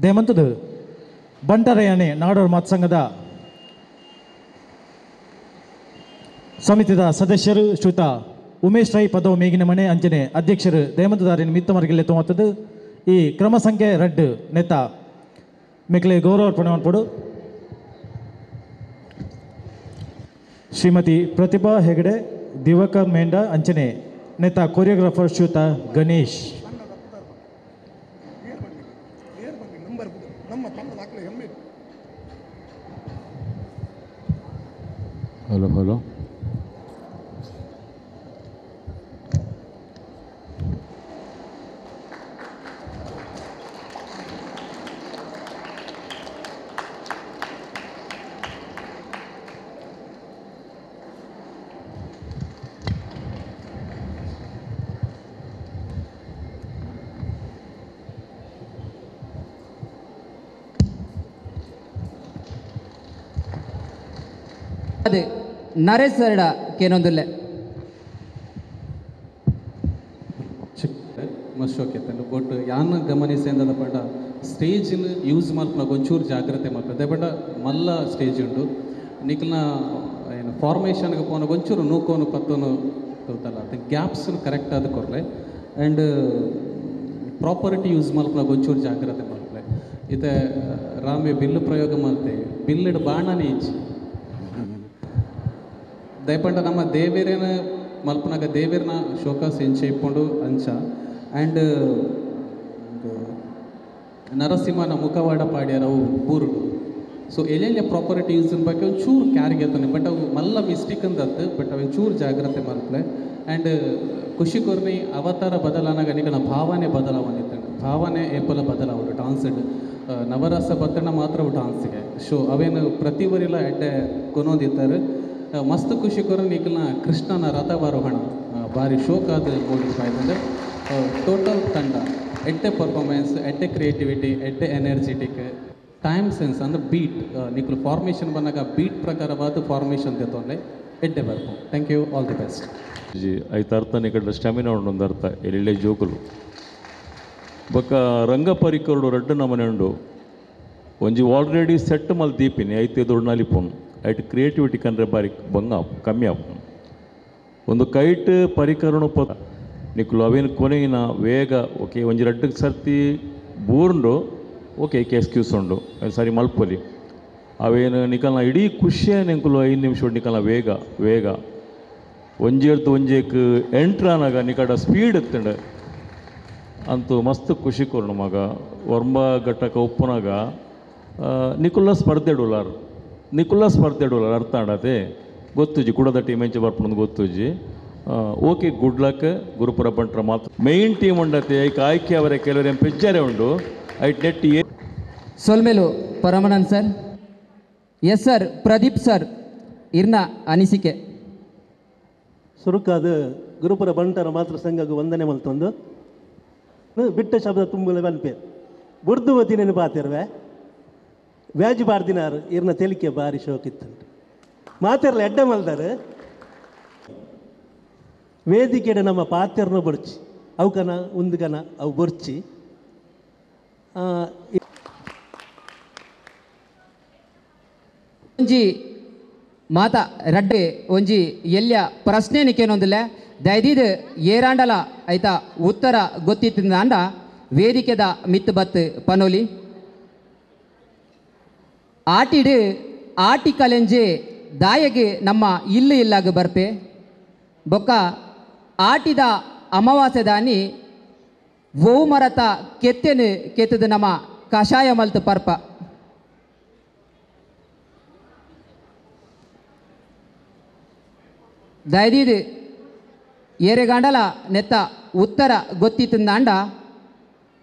ದೇಮಂತದ ಬಂಟರಯಾಣೆ ನಾಡೋರ್ ಮಾತು ಸಂಘದ ಸಮಿತಿದ ಸದಸ್ಯರು ಶ್ರೀಯುತ ಉಮೇಶ್ ರೈ ಪದವು ಮೇಗಿನ ಮನೆ ಅಂಚನೆ ಅಧ್ಯಕ್ಷರು ದೇಮಂತದಾರಿನ ಮಿತ್ತ ಮರ್ಗಿಲ್ಲೆ ತೊಂಬತ್ತದು ಈ ಕ್ರಮ ಸಂಖ್ಯೆ ರಡ್ಡು ನೇತ ಮಿಕ್ಲೆ ಗೌರವ ಅರ್ಪಣೆ ಮಾಡ್ಕೊಡು ಶ್ರೀಮತಿ ಪ್ರತಿಭಾ ಹೆಗಡೆ ದಿವಾಕರ್ ಮೇಂಡ ಅಂಚನೆ ನೇತ ಕೊರಿಯೋಗ್ರಾಫರ್ ಶ್ರೀಯುತ ಗಣೇಶ್ ಹಲೋ ಹಲೋ ಅದು ನರೇಶ್ ಸರ್ಡ ಕೇನೊಂದುಲ್ಲೆ ಮಸ್ತ್ ಓಕೆತ್ತಂಡು ಬಟ್ ಯಾನ ಗಮನಿಸಿದ ಪಂಡ ಸ್ಟೇಜಿನ ಯೂಸ್ ಮಲ್ಪನಾಗ ಒಂಚೂರು ಜಾಗ್ರತೆ ಮಾಡ್ತದೆ ಬಟ್ ಮಲ್ಲ ಸ್ಟೇಜ್ ಉಂಟು ನಿಕ್ಲನ ಏನು ಫಾರ್ಮೇಷನ್ಗೆ ಪೋನಾಗ ಒಂಚೂರು ನೂಕೋನು ಪತ್ತೋನು ಗೊತ್ತಲ್ಲ ಅದು ಗ್ಯಾಪ್ಸ್ ಕರೆಕ್ಟ್ ಆದ ಕೊರಲೆ ಆ್ಯಂಡ್ ಪ್ರಾಪರ್ಟಿ ಯೂಸ್ ಮಲ್ಪನಾಗ ಒಂಚೂರು ಜಾಗ್ರತೆ ಮಾಡ್ಲೆ ಇತ್ತೆ ರಾಮೆ ಬಿಲ್ಲು ಪ್ರಯೋಗ ಮಾಡ್ತೆ ಬಿಲ್ಲಿಡ್ ಬಾಣನೇ ಈಚಿ ದಯಪಂಡ ನಮ್ಮ ದೇವೇರೇನ ಮಲ್ಪನಾಗ ದೇವೇರನ ಶೋಕಾಸ್ ಎಂಚೆ ಇಪ್ಕೊಂಡು ಅಂಚ ಆ್ಯಂಡ್ ನರಸಿಂಹನ ಮುಖವಾಡ ಪಾಡ್ಯಾರ ಅವು ಬೂರುಡು ಸೊ ಎಲ್ಲೆಲ್ಲ ಪ್ರಾಪರ್ಟಿ ಯೂಸಿನ ಬಗ್ಗೆ ಒಂಚೂರು ಕ್ಯಾರಿಗೆ ಎತ್ತಾನೆ ಬಟ್ ಅವು ಮಲ್ಲ ಮಿಸ್ಟೇಕ್ ಅಂದದ್ದು ಬಟ್ ಅವು ಒಂಚೂರು ಜಾಗ್ರತೆ ಮಲ್ಪಲೆ ಆ್ಯಂಡ್ ಖುಷಿ ಕೊರ್ನಿ ಅವತಾರ ಬದಲಾನಾಗ ನಿಗನ ಭಾವನೆ ಬದಲಾವಣೆ ಭಾವನೆ ಏಪಲ ಬದಲಾವಣೆ ಡಾನ್ಸ್ಡ್ ನವರಸ ಬತ್ತಣ್ಣ ಮಾತ್ರ ಡಾನ್ಸ್ಗೆ ಶೋ ಅವೇನು ಪ್ರತಿವರಿಲ್ಲ ಎಡ್ಡೆ ಕೊನೋದಿದ್ದಾರೆ ಮಸ್ತ್ ಖುಷಿ ಕೊರ ನಿಖಲ್ನ ಕೃಷ್ಣನ ರಥಾರೋಹಣ ಭಾರಿ ಶೋಕಾದ ಮೂಡಿಸ್ತಾಯಿದ್ದಂದ್ರೆ ಟೋಟಲ್ ತಂಡ ಎಡ್ಡೆ ಪರ್ಫಾರ್ಮೆನ್ಸ್ ಎಡ್ಡೆ ಕ್ರಿಯೇಟಿವಿಟಿ ಎಡ್ಡೆ ಎನರ್ಜೆಟಿಕ್ ಟೈಮ್ ಸೆನ್ಸ್ ಅಂದ್ರೆ ಬೀಟ್ ನಿಖಲು ಫಾರ್ಮೇಷನ್ ಬಂದಾಗ ಬೀಟ್ ಪ್ರಕಾರವಾದ ಫಾರ್ಮೇಷನ್ ತೆತ್ತೊಂಡೆ ಎಡ್ಡೆ ಬರ್ಪು thank you all the best ಜಿ ಐತ ಅರ್ಥ ನಿಕಟ ಸ್ಟಾಮಿನಾ ಉಂಡು ಅರ್ಥ ಎಳ್ಳೆ ಜೋಕುಲು ಬೊಕ್ಕ ರಂಗ ಪರಿಕರುಡು ರಡ್ಡು ನಮನೆ ಉಂಡು ಒಂಜಿ ಆಲ್ರೆಡಿ ಸೆಟ್ ಮಲ್ ದೀಪಿನಿ ಐತೆ ದೊಡ್ಡನಲ್ಲಿ ಪೋನು ಐಟ್ ಕ್ರಿಯೇಟಿವಿಟಿ ಕಂಡ್ರೆ ಬಾರಿ ಬಂಗ ಕಮ್ಮಿ ಆಪು ಒಂದು ಕೈಟ್ ಪರಿಕರಣ ನಿಕ್ಲು ಅವೇನು ಕೊನೆಗಿನ ವೇಗ ಓಕೆ ಒಂಜಿ ರಡ್ಡಕ್ಕೆ ಸರ್ತಿ ಬೂರ್ಂಡು ಓಕೆ ಎಕ್ಸ್ಕ್ಯೂಸ್ ಉಂಡು ಸರಿ ಮಲ್ಪೊಲಿ ಅವೇನು ನಿಕಲ್ನ ಇಡೀ ಖುಷಿಯ ನಿಂಕುಲು 5 ನಿಮಿಷ ನಿಕಲ್ನ ವೇಗ ಒಂಜೇರ್ದು ಒಂಜೇಕ್ ಎಂಟ್ರಾನಾಗ ನಿಕಡ ಸ್ಪೀಡ್ ಎತ್ತಂಡು ಅಂತೂ ಮಸ್ತ್ ಖುಷಿ ಕೊರ್ನು ಮಗ ವರ್ಮ ಘಟ್ಟಕ ಉಪ್ಪುನಾಗ ನಿಕುಲ್ಲ ಸ್ಪರ್ಧೆಡುಲಾರು ಅರ್ಥ ಆಡತೆ ಗೊತ್ತುಜಿ ಕುಡದ ಟೀಮ್ ಎಂಚ ಬರ್ಪಣದು ಗೊತ್ತುಜಿ ಓಕೆ ಗುಡ್ ಲಕ್ ಗುರುಪುರ ಬಂಟ್ರ ಮಾತು ಮೇಯ್ನ್ ಟೀಮ್ ಉಂಡತೆ ಐಕ್ ಆಯ್ಕೆ ಅವರ ಕೆಲವರೇನು ಪೆಜ್ಜಾರೆ ಉಂಡು ಐಟ್ ನೆಟ್ ಸೊಲ್ಮೇಲು ಪರಮಾನಂದ್ ಸರ್ ಎಸ್ ಸರ್ ಪ್ರದೀಪ್ ಸರ್ ಇರ್ನ ಅನಿಸಿಕೆ ಸುರುಕಾದ ಗುರುಪುರ ಬಂಟರ ಮಾತೃ ಸಂಘಕ್ಕೆ ವಂದನೆ ಮಲ್ತೊಂದು ಬಿಟ್ಟ ಶಬ್ದ ತುಂಬಲೆ ಬಲ್ಪೆ ಬುರ್ದು ಓದಿನೇನು ಪಾತಿರ್ವೆ ವ್ಯಾಜ್ ಬಾರ್ದಿನಾರು ಇರ್ನ ತೆಲಿಕೆ ಭಾರಿ ಶೋಕಿತ್ತಂಟು ಮಾತಿರ್ಲ ಎಡ್ಡ ಮಲ್ದಾರು ವೇದಿಕೆಡೆ ನಮ್ಮ ಪಾತ್ಯರ್ನ ಬೊಡ್ಚಿ ಅವಕನ ಉಂದುಗನ ಅವು ಬೊರ್ಚಿ ಒಂಜಿ ಮಾತ ರಡ್ಡೆ ಒಂಜಿ ಎಲ್ಯ ಪ್ರಶ್ನೆ ನಿಕೇನೊಂದಿಲ್ಲ ದಯದೀದು ಏರಾಂಡಲ ಐತ ಉತ್ತರ ಗೊತ್ತಿತ್ತಿಂದ ಅಂಡ ವೇದಿಕೆದ ಮಿತ್ ಬತ್ ಪನೋಲಿ ಆಟಿಡು ಆಟಿ ಕಲೆಂಜೆ ದಾಯಗೆ ನಮ್ಮ ಇಲ್ಲು ಇಲ್ಲಾಗ ಬರ್ಪೆ ಬೊಕ್ಕ ಆಟಿದ ಅಮಾವಾಸ್ಯೆ ದಾನಿ ಓವು ಮರತ ಕೆತ್ತೆನು ಕೆತ್ತದು ನಮ್ಮ ಕಷಾಯ ಮಲ್ತು ಪರ್ಪ ದಯದೀದು ಏರೆಗಾಂಡಲ ನೆತ್ತ ಉತ್ತರ ಗೊತ್ತಿತ್ತಂದಾಂಡ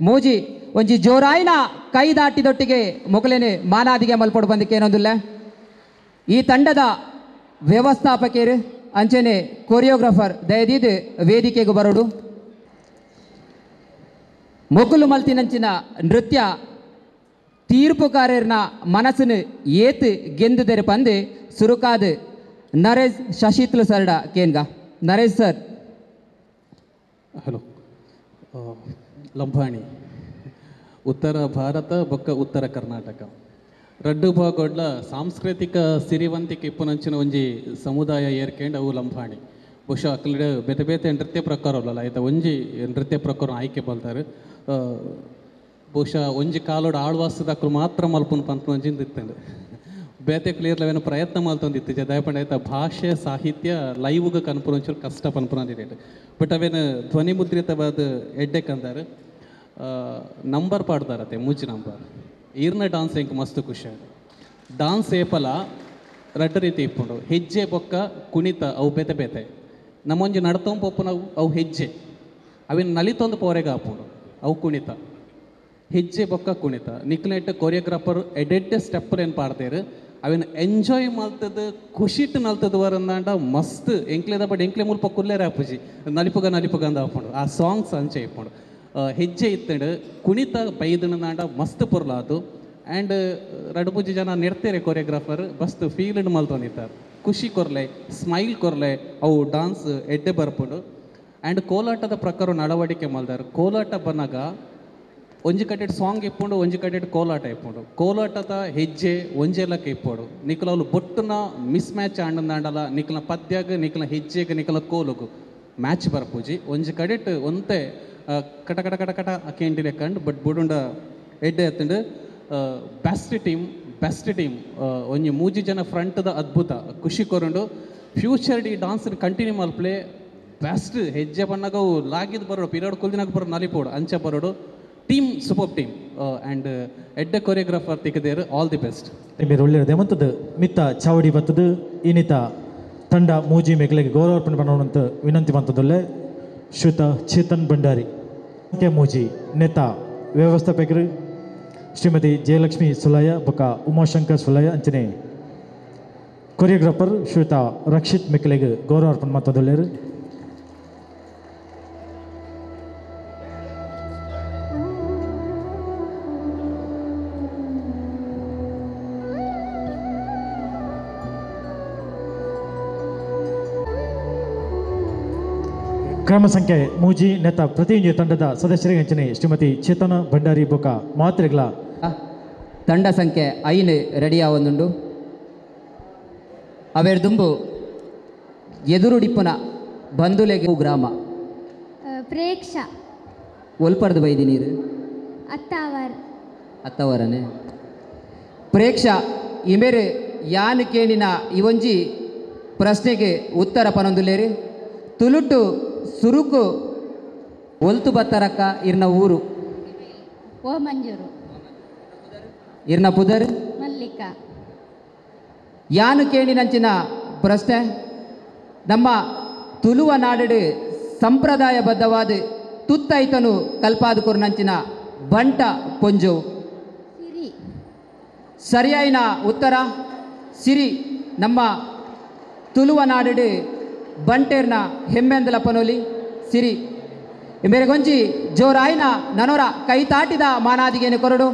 ಮೂಜಿ ಒಂಜಿ ಜೋರಾಯಿನ ಕೈ ದಾಟಿದೊಟ್ಟಿಗೆ ಮೊಕಲೇನೆ ಮಾನಾದಿಗೆ ಮಲ್ಪಡು ಬಂದಕ್ಕೆ ಏನೊಂದಿಲ್ಲ ಈ ತಂಡದ ವ್ಯವಸ್ಥಾಪಕರು ಅಂಚೆನೆ ಕೊರಿಯೋಗ್ರಾಫರ್ ದಯದಿದ್ದು ವೇದಿಕೆಗೆ ಬರೋಡು ಮೊಕಲು ಮಲ್ತಿನಂಚಿನ ನೃತ್ಯ ತೀರ್ಪುಕಾರರನ ಮನಸ್ಸನ್ನು ಏತು ಗೆಂದುದರೆ ಪಂದು ಸುರುಕಾದ ನರೇಶ್ ಶಶಿತ್ಲು ಸರ್ಡ ಕೇನ್ಗ ನರೇಶ್ ಸರ್ ಹಲೋ ಲಂಬಾಣಿ ಉತ್ತರ ಭಾರತ ಬೊಕ್ಕ ಉತ್ತರ ಕರ್ನಾಟಕ ರಡ್ಡು ಭಾಗಡ್ಲ ಸಾಂಸ್ಕೃತಿಕ ಸಿರಿವಂತಿಕೆ ಇಪ್ಪುನಂಚಿನ ಒಂಜಿ ಸಮುದಾಯ ಏರ್ಕೆಂಡು ಅವು ಲಂಬಾಣಿ ಬಹುಶಃ ಅಕ್ಕಲ್ಡೆ ಬೇತೆ ಬೇತೆ ನೃತ್ಯ ಪ್ರಕಾರವಲ್ಲ ಆಯ್ತಾ ಒಂಜಿ ನೃತ್ಯ ಪ್ರಕಾರ ಆಯ್ಕೆ ಬಲ್ತಾರೆ ಬಹುಶಃ ಒಂಜಿ ಕಾಲೋಡು ಆಳ್ವಾಸದ ಅಕ್ಕಲು ಮಾತ್ರ ಮಲ್ಪುನ ಪಂತ ಒಂಜಿಂದ ಇತ್ತಂಡು ಬೇತೆ ಕ್ಲಿಯರ್ಲವೇನು ಪ್ರಯತ್ನ ಮಲ್ತೊಂದಿತ್ತು ದಯಪಂಡ ಆಯ್ತಾ ಭಾಷೆ ಸಾಹಿತ್ಯ ಲೈವ್ಗೆ ಕನ್ಪುನ ಒಂಚೂರು ಕಷ್ಟ ಪನ್ಪುನಂದಿಟ್ಟು ಬಟ್ ಅವೇನು ಧ್ವನಿ ಮುದ್ರಿತವಾದ ಎಡ್ಡೆಕ್ಕಂದಾರೆ ನಂಬರ್ ಪಾಡ್ದಾರತ್ತೆ ಮೂಜಿ ನಂಬರ್ ಈರ್ನ ಡಾನ್ಸ್ ಎಂಕ್ ಮಸ್ತ್ ಖುಷಿ ಡಾನ್ಸ್ ಏಪಲ ರಡ್ಡ ರೀತಿ ಇಪ್ಪುಂಡು ಹೆಜ್ಜೆ ಬೊಕ್ಕ ಕುಣಿತ ಅವು ಬೇತೆ ಬೇತೆ ನಮ್ಮೊಂಜಿ ನಡ್ತೊಂದು ಪೊಪ್ಪುನ ಅವು ಹೆಜ್ಜೆ ಅವಿನ ನಲಿತೊಂದು ಪೋರೆಗೆ ಹಾಪುಂಡು ಅವು ಕುಣಿತ ಹೆಜ್ಜೆ ಬೊಕ್ಕ ಕುಣಿತ ನಿಕ್ಲೆಟ್ ಕೊರಿಯೋಗ್ರಾಫರ್ ಎಡೆಡ್ಡೆ ಸ್ಟೆಪ್ ಏನು ಪಾಡ್ತೇರು ಅವಿನ ಎಂಜಾಯ್ ಮಲ್ತದ ಖುಷಿಟ್ಟು ನಲ್ತದ ವರಂದಾಂಡ ಮಸ್ತ್ ಎಂಕ್ಲೆದ ಬಟ್ ಎಂಕ್ಲೆ ಮುಲ್ಪ ಕುಲ್ಲೇರ ಹಾಪುಜಿ ನಲಿಪುಗ ಅಂದ ಹಾಪುಂಡು ಆ ಸಾಂಗ್ಸ್ ಅಂಚೆ ಇಪ್ಪುಂಡು ಹೆಜ್ಜೆ ಇತ್ತಂಡು ಕುಣಿತ ಬೈದನದಾಂಡ ಮಸ್ತ್ ಪುರ್ಲಾದು ಆ್ಯಂಡ್ ರಡು ಮೂಜಿ ಜನ ನೆಡ್ತೇರೆ ಕೊರಿಯೋಗ್ರಾಫರ್ ಮಸ್ತ್ ಫೀಲ್ಡ್ ಮಲ್ತೊಂದಿತ್ತಾರೆ ಖುಷಿ ಕೊರ್ಲೆ ಸ್ಮೈಲ್ ಕೊರ್ಲೆ ಅವು ಡಾನ್ಸ್ ಎಡ್ಡೆ ಬರ್ಪುಂಡು ಆ್ಯಂಡ್ ಕೋಲಾಟದ ಪ್ರಕಾರ ನಡವಳಿಕೆ ಮಲ್ದಾರು ಕೋಲಾಟ ಬನ್ನಾಗ ಒಂಜಿ ಕಟ್ಟೆಡ್ ಸಾಂಗ್ ಇಪ್ಪುಂಡು ಒಂಜಿ ಕಟ್ಟೆಡ್ ಕೋಲಾಟ ಇಪ್ಪುಂಡು ಕೋಲಾಟದ ಹೆಜ್ಜೆ ಒಂಜೆಲಕ್ಕೆ ಇಪ್ಪೋಡು ನಿಖಲ ಅವ್ಲು ಬೊಟ್ಟುನ ಮಿಸ್ ಮ್ಯಾಚ್ ಆಂಡಂದಾಂಡಲ ನಿಖಲ ಪದ್ಯಾಗ ನಿಖಲ ಹೆಜ್ಜೆಗೆ ನಿಖಲ ಕೋಲುಗು ಮ್ಯಾಚ್ ಬರ್ಪೂಜಿ ಒಂಜಿ ಕಡೆಟ್ ಒಂತೆ ಕಟ ಕಟ ಕಟ ಕಟ ಅಕ್ಕೇಂಟಿ ಲೆಕ್ಕಂಡು ಬಟ್ ಬುಡುಂಡ ಎಡ್ಡೆ ಎತ್ತಂಡು ಬೆಸ್ಟ್ ಟೀಮ್ ಒಂಜಿ ಮೂಜಿ ಜನ ಫ್ರಂಟ್ದ ಅದ್ಭುತ ಖುಷಿ ಕೊರಂಡು ಫ್ಯೂಚರ್ ಡಿ ಡಾನ್ಸ್ ಕಂಟಿನ್ಯೂ ಮಲ್ಪ್ಲೆ ಬೆಸ್ಟ್ ಹೆಜ್ಜೆ ಬಣ್ಣಗ ಲಾಗಿದ್ ಬರೋಡು ಪಿರಿಯಡ್ ಕುಲ್ದಿನಾಗ ಬರೋ ನಲಿಪೋಡು ಅಂಚೆ ಬರೋಡು ಟೀಮ್ ಸೂಪರ್ ಟೀಮ್ ಆ್ಯಂಡ್ ಎಡ್ಡೆ ಕೊರಿಯೋಗ್ರಾಫರ್ ತಿಕ್ಕದೇರು ಆಲ್ ದಿ ಬೆಸ್ಟ್ మీరు ಒಳ್ಳೆಯದು ಮಂತದ್ದು ಮಿತ್ತ ಚಾವಡಿ ಬತ್ತದು ಇನ್ನಿತ ತಂಡ ಮೂಜಿ ಮೇಘಲೆಗೆ ಗೌರವಾರ್ಪಣೆ ಮಾಡೋಣಂತ ವಿನಂತಿ ಮಂತದಲ್ಲೇ ಶ್ರೀಯುತ ಚೇತನ್ ಭಂಡಾರಿ ಮೂಜಿ ನೇತಾ ವ್ಯವಸ್ಥಾಪಕರು ಶ್ರೀಮತಿ ಜಯಲಕ್ಷ್ಮಿ ಸುಲಯ ಬೊಕ್ಕ ಉಮಾಶಂಕರ್ ಸುಲಯ ಅಂಚನೆ ಕೊರಿಯೋಗ್ರಾಫರ್ ಶ್ರೀಯುತ ರಕ್ಷಿತ್ ಮೆಕ್ಲೆಗೆ ಗೌರವಾರ್ಪಣೆ ಮಂತದಲ್ಲೇರು ಕ್ರಮ ಸಂಖ್ಯೆ ಮೂಜಿ ನೇತಾ ಪ್ರತಿನಿಧಿ ತಂಡದ ಸದಸ್ಯರಿಗೆ ಹಂಚನೆ ಶ್ರೀಮತಿ ಚೇತನ ಭಂಡಾರಿ ಬೊಕ್ಕ ಮಾತ್ರೆಗಳ ತಂಡ ಸಂಖ್ಯೆ ಐನು ರೆಡಿಯಾವೊಂದುಂಡು ಅವೆರ್ದುಂಬು ಎದುರುಡಿಪ್ಪುನ ಬಂದುಲೆಗೆ ಗ್ರಾಮ ಪ್ರೇಕ್ಷ ಒಲ್ಪರ್ದು ಬೈದಿ ನೀರು ಅತ್ತವರನೇ ಪ್ರೇಕ್ಷ ಇಮೇರು ಯಾನು ಕೇಳಿನ ಇವೊಂಜಿ ಪ್ರಶ್ನೆಗೆ ಉತ್ತರ ಪನೊಂದುಲೇರಿ ತುಳುಟು ಸುರುಕು ಒಲ್ತು ಬತ್ತರಕ್ಕ ಇರ್ನ ಊರು ಓ ಮಂಜೂರು ಇರ್ನ ಪುದರ್ ಮಲ್ಲಿಕಾ ಯಾನು ಕೇಳಿನಂಚಿನ ಪ್ರಶ್ನೆ ನಮ್ಮ ತುಳುವ ನಾಡು ಸಂಪ್ರದಾಯಬದ್ಧವಾದ ತುತ್ತೈತನು ಕಲ್ಪಾದುಕೊರ್ನಂಚಿನ ಬಂಟ ಪೊಂಜು ಸಿರಿ ಸರಿಯಾಯಿನ ಉತ್ತರ ಸಿರಿ ನಮ್ಮ ತುಳುವ ನಾಡು ಬಂಟೇರ್ನ ಹೆಮ್ಮೆಂದಲ ಪನೋಲಿ ಸಿರಿ ಮೇರೆಗೊಂಜಿ ಜೋರಾಯಿನ ನನೋರ ಕೈ ತಾಟಿದ ಮಾನಾದಿಗೇನು ಕೊರಡು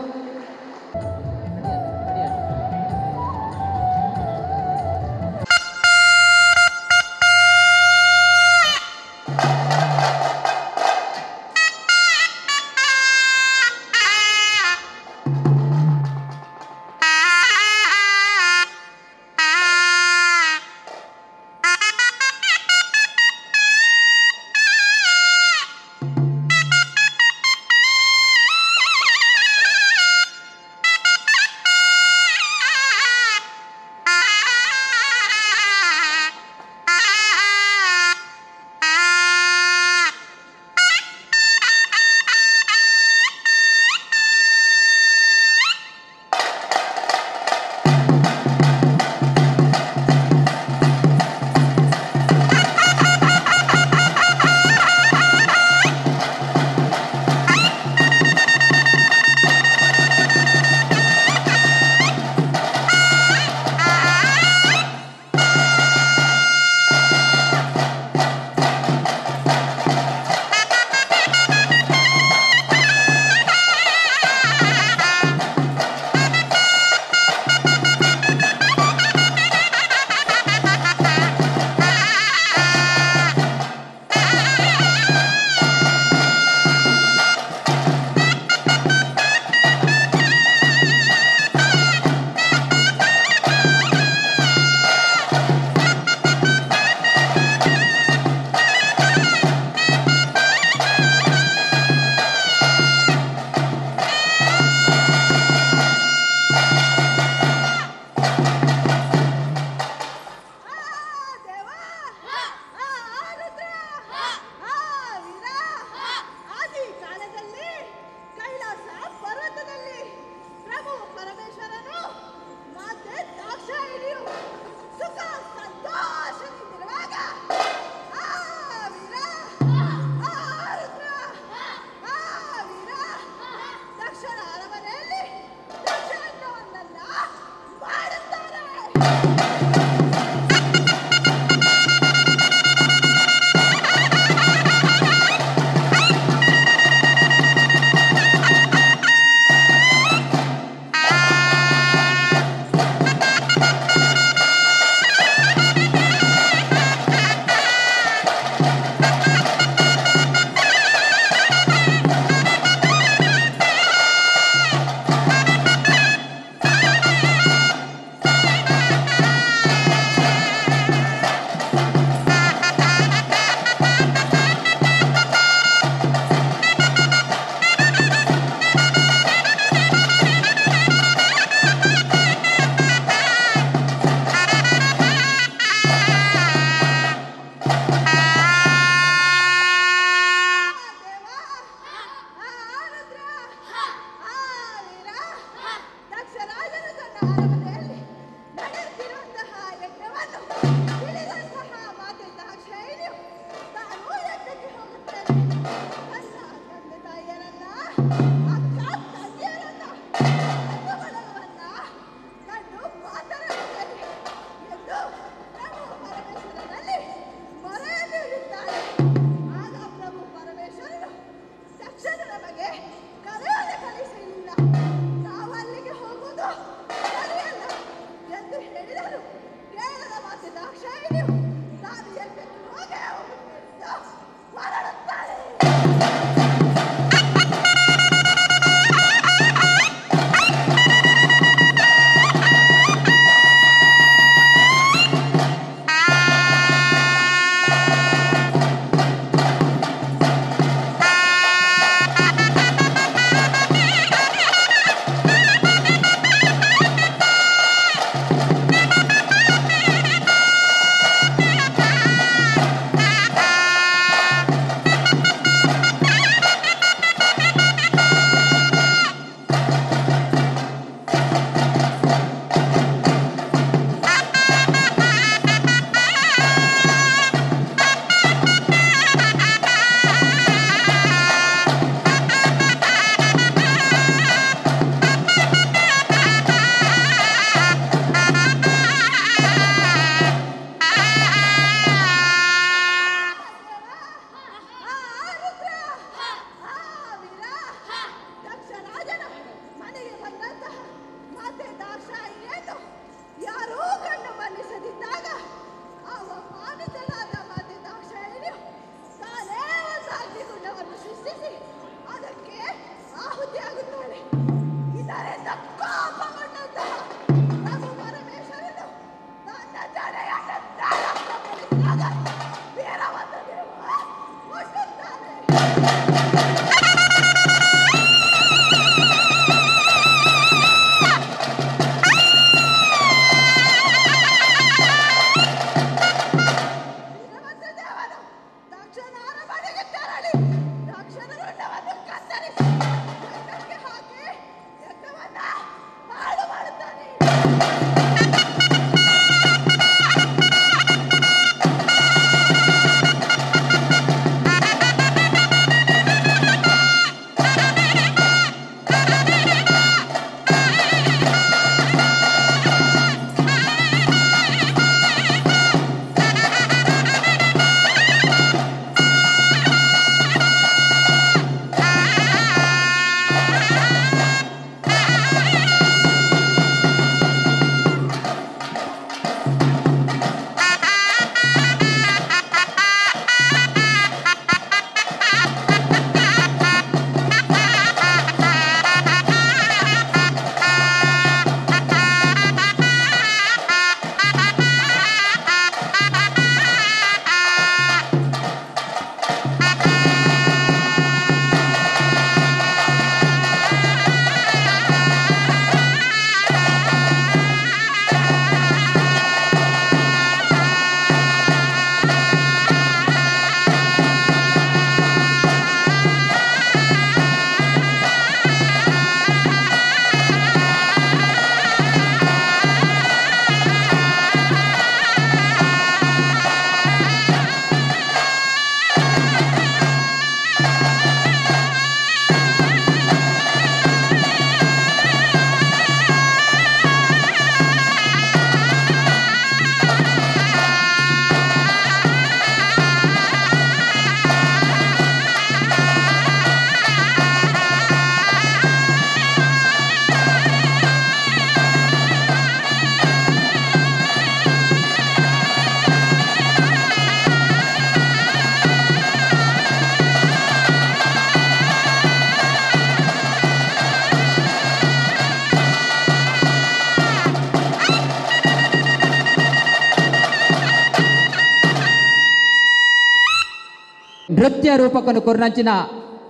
ನೃತ್ಯ ರೂಪಕನು ಕೊರ್ನಂಚಿನ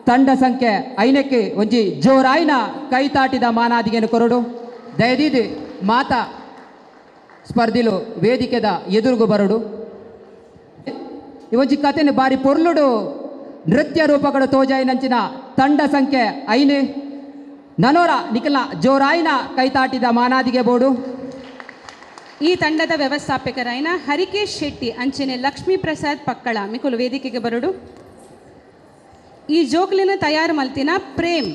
ತಂಡ ಸಂಖ್ಯೆ ಐನಕ್ಕೆ ಒಂಜಿ ಜೋರಾಯಿನ ಕೈತಾಟಿದ ಮಾನಾದಿಗೆನು ಕೊರಡು ದಯದೀದು ಮಾತಾ ಸ್ಪರ್ಧಿಲು ವೇದಿಕೆದ ಎದುರುಗು ಬರಡು ಇವೊಂಜಿ ಕಥೆನು ಬಾರಿ ಪೊರ್ಲುಡು ನೃತ್ಯ ರೂಪಕಡು ತೋಜಾಯಿನಂಚಿನ ತಂಡ ಸಂಖ್ಯೆ ಐನು ನನೋರ ನಿಖಲ್ನ ಜೋರಾಯಿನ ಕೈತಾಟಿದ ಮಾನಾದಿಗೆ ಬೋಡು. ಈ ತಂಡದ ವ್ಯವಸ್ಥಾಪಕರಾಯಿನ ಹರಿಕೇಶ್ ಶೆಟ್ಟಿ ಅಂಚನೆ ಲಕ್ಷ್ಮೀ ಪ್ರಸಾದ್ ಪಕ್ಕಳ ಮಿಕುಲು ವೇದಿಕೆಗೆ ಬರಡು. ಈ ಜೋಕ್ಲಿನ ತಯಾರು ಮಲ್ತಿನ ಪ್ರೇಮ್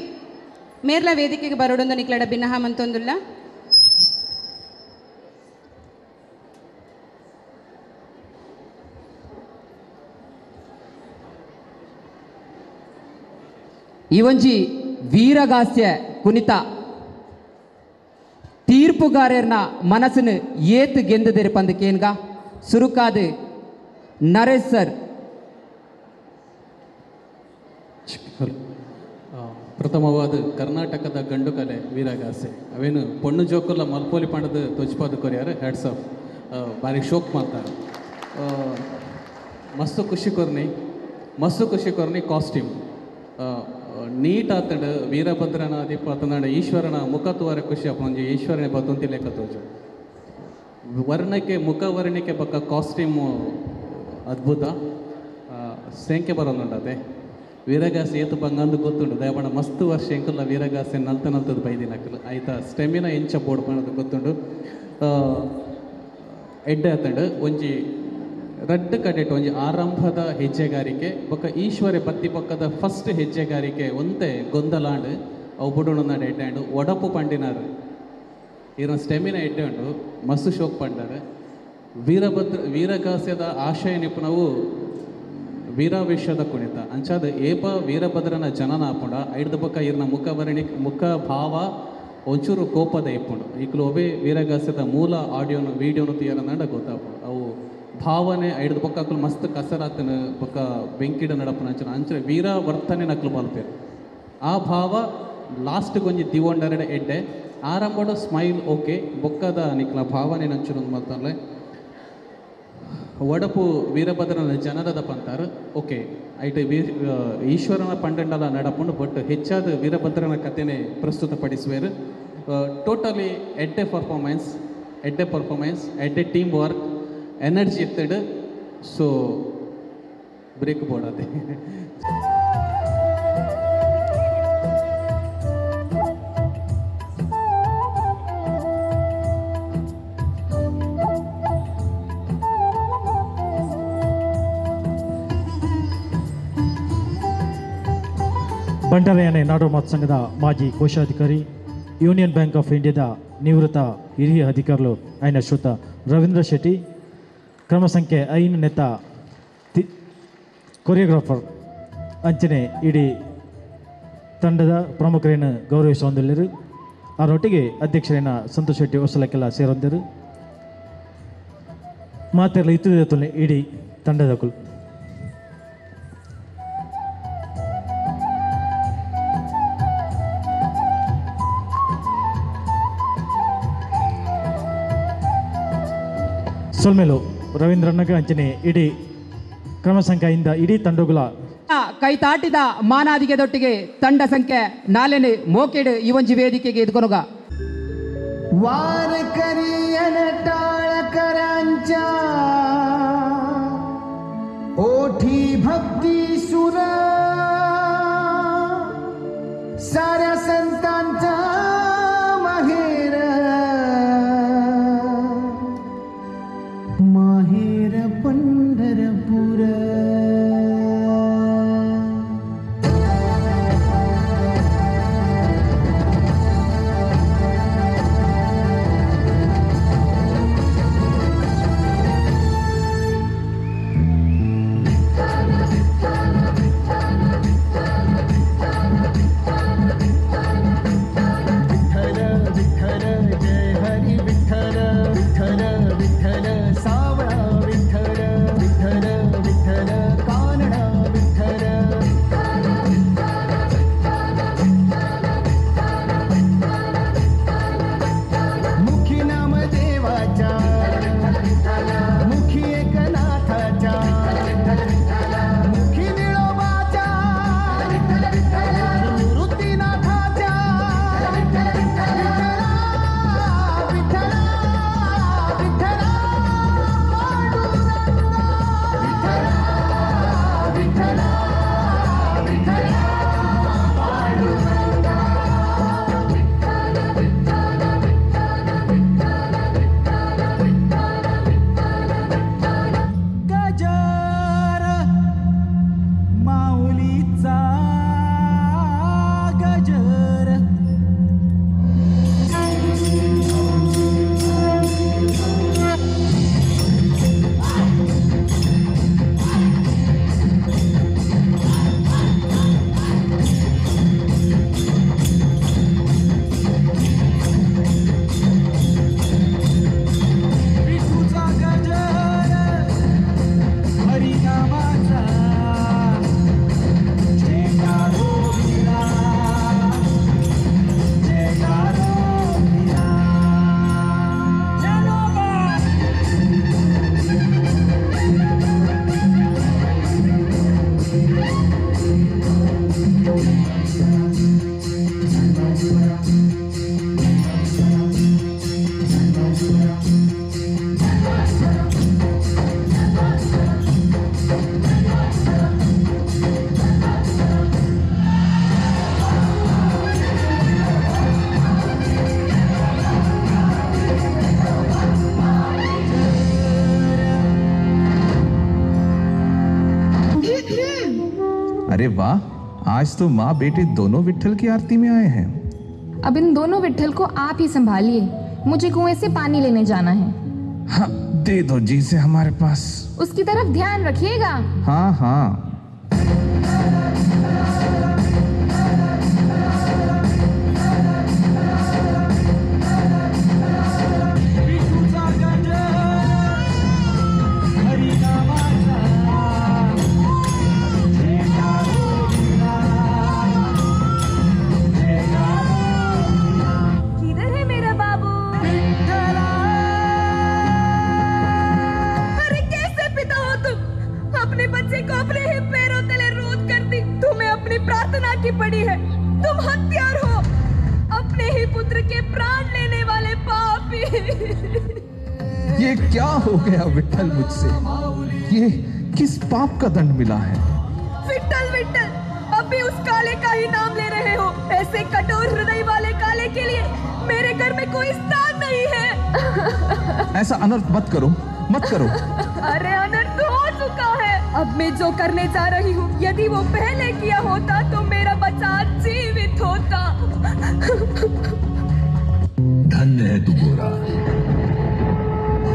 ಮೇರ್ಲ ವೇದಿಕೆಗೆ ಬರಡು ನಿಕ್ಲಡ ಭಿನ್ನಹ ಮಂತೊಂದುಲ್ಲ. ಈ ಒಂಜಿ ವೀರಗಾಸ್ಯ ಕುಣಿತ ತೀರ್ಪುಗಾರರ್ನ ಮನಸ್ಸನ್ನು ಏತು ಗೆಂದದಿರು ಪಂದು ಕೇನ್ಗ ಸುರುಕಾದು ನರೇಶ್ ಸರ್. ಪ್ರಥಮವಾದ ಕರ್ನಾಟಕದ ಗಂಡು ಕಲೆ ವೀರಗಾಸೆ ಅವೇನು ಪೊಣ್ಣು ಜೋಕುಲ್ಲ ಮಲ್ಪೋಲಿ ಪಂಡದ ತೊಜ್ಪಾದ ಕೊರಿಯಾರ ಹ್ಯಾಟ್ಸ್ ಆಫ್ ಭಾರಿ ಶೋಕ್ ಮಾಡ್ತಾರೆ. ಮಸ್ತು ಖುಷಿ ಕೊರ್ನಿ ಕಾಸ್ಟ್ಯೂಮ್ ನೀಟ್ ಆತಂಡು ವೀರಭದ್ರನ ದೀಪ ಆತಂಡ ಈಶ್ವರನ ಮುಖ ತೋರೆ ಖುಷಿ ಅಪ್ಪಂಜಿ ಈಶ್ವರನೇ ಬತ್ತೊಂತಿ ಲೆಕ್ಕ ತೋಜು ವರ್ಣಕ್ಕೆ ಮುಖ ವರ್ಣಿಕೆ ಪಕ್ಕ ಕಾಸ್ಟ್ಯೂಮು ಅದ್ಭುತ ಸೆಂಕೆ ಬರೋನುಂಡದೆ ವೀರಗಾಸೆ ಏತು ಬಂಗಂದು ಗೊತ್ತುಂಡು ದಯಬಣ್ಣ ಮಸ್ತ್ ವರ್ಷ ಎಂಕಲ್ಲ ವೀರಗಾಸೆ ನಲ್ತನಲ್ತದ್ದು ಬೈದಿನಕ್ಕಲು ಆಯ್ತಾ ಸ್ಟೆಮಿನ ಎಂಚ ಬೋರ್ಡ್ ಮಾಡೋದು ಗೊತ್ತುಂಡು. ಎಡ್ಡೆ ಆತಂಡು ಒಂಜಿ ರಡ್ಡ್ ಕಡೆಟ್ ಒಂಜಿ ಆರಂಭದ ಹೆಜ್ಜೆಗಾರಿಕೆ ಬೊಕ್ಕ ಈಶ್ವರ ಬತ್ತಿ ಪಕ್ಕದ ಫಸ್ಟ್ ಹೆಜ್ಜೆಗಾರಿಕೆ ಒಂದೇ ಗೊಂದಲಾಂಡು ಅವು ಬುಡುಣನ ಎಡ್ಡೆ ಉಂಡು ಒಡಪು ಪಂಡಿನಾರು ಇರೋ ಸ್ಟೆಮಿನ ಎಡ್ಡೆ ಉಂಡು ಮಸ್ತು ಶೋಕ್ ಪಂಡಾರು. ವೀರಗಾಸ್ಯದ ಆಶಯ ನಿಪುಣವು ವೀರಾವೇಶದ ಕುಣಿತ ಅಂಚಾದ ಏಪ ವೀರಭದ್ರನ ಜನನ ಆಪುಂಡ ಐಡ್ದ ಪಕ್ಕ ಇರ್ನ ಮುಖ ಭಾವ ಒಂಚೂರು ಕೋಪದ ಇಪ್ಪುಂಡು ಈಗಲೂ ಒಬ್ಬೇ ವೀರಗಾಸ್ಯದ ಮೂಲ ಆಡಿಯೋನು ವೀಡಿಯೋನು ತೀಯರಂದ ಗೊತ್ತಾಪುಂಡು ಅವು ಭಾವನೆ ಐಡ್ದ ಪಕ್ಕ ಮಸ್ತ್ ಕಸರಾತನ ಪಕ್ಕ ಬೆಂಕಿಡ ನಡಪನ ಅಂಚನೆ ವೀರ ವರ್ತನೆ ನಕ್ಲು ಮಲ್ಪೇರು ಆ ಭಾವ ಲಾಸ್ಟ್ ಗೊಂಜಿ ದಿವೊಂಡರಡೆ ಎಡ್ಡೆ ಆರಂಭಡು ಸ್ಮೈಲ್ ಓಕೆ ಬೊಕ್ಕದ ನಿಕ್ಲ ಭಾವನೆ ನಂಚುನ ಮಲ್ತಂದ್ರೆ ಒಡಪು ವೀರಭದ್ರನ ಜನರದ ಪಂತಾರ ಓಕೆ ಐಟ್ ಈಶ್ವರನ ಪಂಡಂಡಲ ನಡಪುಂಡು ಬಟ್ ಹೆಚ್ಚಾದ ವೀರಭದ್ರನ ಕಥೆನೇ ಪ್ರಸ್ತುತಪಡಿಸುವರು ಟೋಟಲಿ ಎಡ್ಡೆ ಪರ್ಫಾರ್ಮೆನ್ಸ್ ಎಡ್ಡೆ ಟೀಮ್ ವರ್ಕ್ ಎನರ್ಜಿ ಎತ್ತಡು ಸೊ ಬ್ರೇಕ್ ಬೋರ್ಡ್ ಅದೇ ಬಂಡಾರೆಯಾನೆ ನಾಡೋಳ ಮಾತು ಸಂಘದ ಮಾಜಿ ಕೋಶಾಧಿಕಾರಿ ಯೂನಿಯನ್ ಬ್ಯಾಂಕ್ ಆಫ್ ಇಂಡಿಯಾದ ನಿವೃತ್ತ ಹಿರಿಯ ಅಧಿಕಾರುలు అయిన ಶ್ರೀಯುತ ರವೀಂದ್ರ ಶೆಟ್ಟಿ ಕ್ರಮ ಸಂಖ್ಯೆ 5 ನೆತ್ತ ಕೊರಿಯೋಗ್ರಾಫರ್ ಅಂಚನೆ ಇಡೀ ತಂಡದ ಪ್ರಮುಖರೇನು ಗೌರವಿಸೊಂದಿಲ್ಲರು ಅವರೊಟ್ಟಿಗೆ ಅಧ್ಯಕ್ಷರೇನ ಸಂತೋಷ್ ಶೆಟ್ಟಿ ಹೊಸಲಕ್ಕೆಲ್ಲ ಸೇರೊಂದಿರು ಮಾತೆಲ್ಲ ಇತ್ತು ಇಡೀ ತಂಡದ ಕುಲ್ ಸೊಲ್ಮೇಲು ರವೀಂದ್ರಣ್ಣಗೆ ಅಂಚನೆ ಇಡೀ ಕ್ರಮ ಸಂಖ್ಯೆಯಿಂದ ಇಡೀ ತಂಡಗಳ ಕೈತಾಟಿದ ಮಾನಾದಿಗೆದೊಟ್ಟಿಗೆ ತಂಡ ಸಂಖ್ಯೆ 4 ಮೋಕೆಡ್ ಈ ಒಂಜಿ ವೇದಿಕೆಗೆ ಎದ್ಕೊನುಗ वार करियन टाळ करांच्या ओठी भक्ती सुर साऱ्या संतांचा माहेर माहेर पंढरपूर अरे वाह, आज तो माँ बेटे दोनों विट्ठल की आरती में आए हैं। अब इन दोनों विट्ठल को आप ही संभालिए, मुझे कुएं से पानी लेने जाना है। हाँ, दे दो जी से हमारे पास। उसकी तरफ ध्यान रखिएगा। हाँ हाँ। अरे कैसे बच्चे को अपने ही पैरों तले रोत कर दी। तुम्हें अपनी प्रार्थना की पड़ी है। तुम हत्यार हो, अपने ही पुत्र के प्राण लेने वाले पापी। ये क्या हो गया विट्ठल मुझसे? ये किस पाप का दंड मिला है? विट्ठल विट्ठल, अब भी उस काले का ही नाम ले रहे हो। ऐसे कठोर हृदय वाले काले के लिए मेरे घर में कोई स्थान नहीं है। ऐसा अनर्थ मत करो, मत करो। अरे अनर्थ हो चुका है। अब मैं जो करने जा रही हूँ, यदि वो पहले किया होता तो मेरा बच्चा जीवित होता। धन्य है तू गोरा,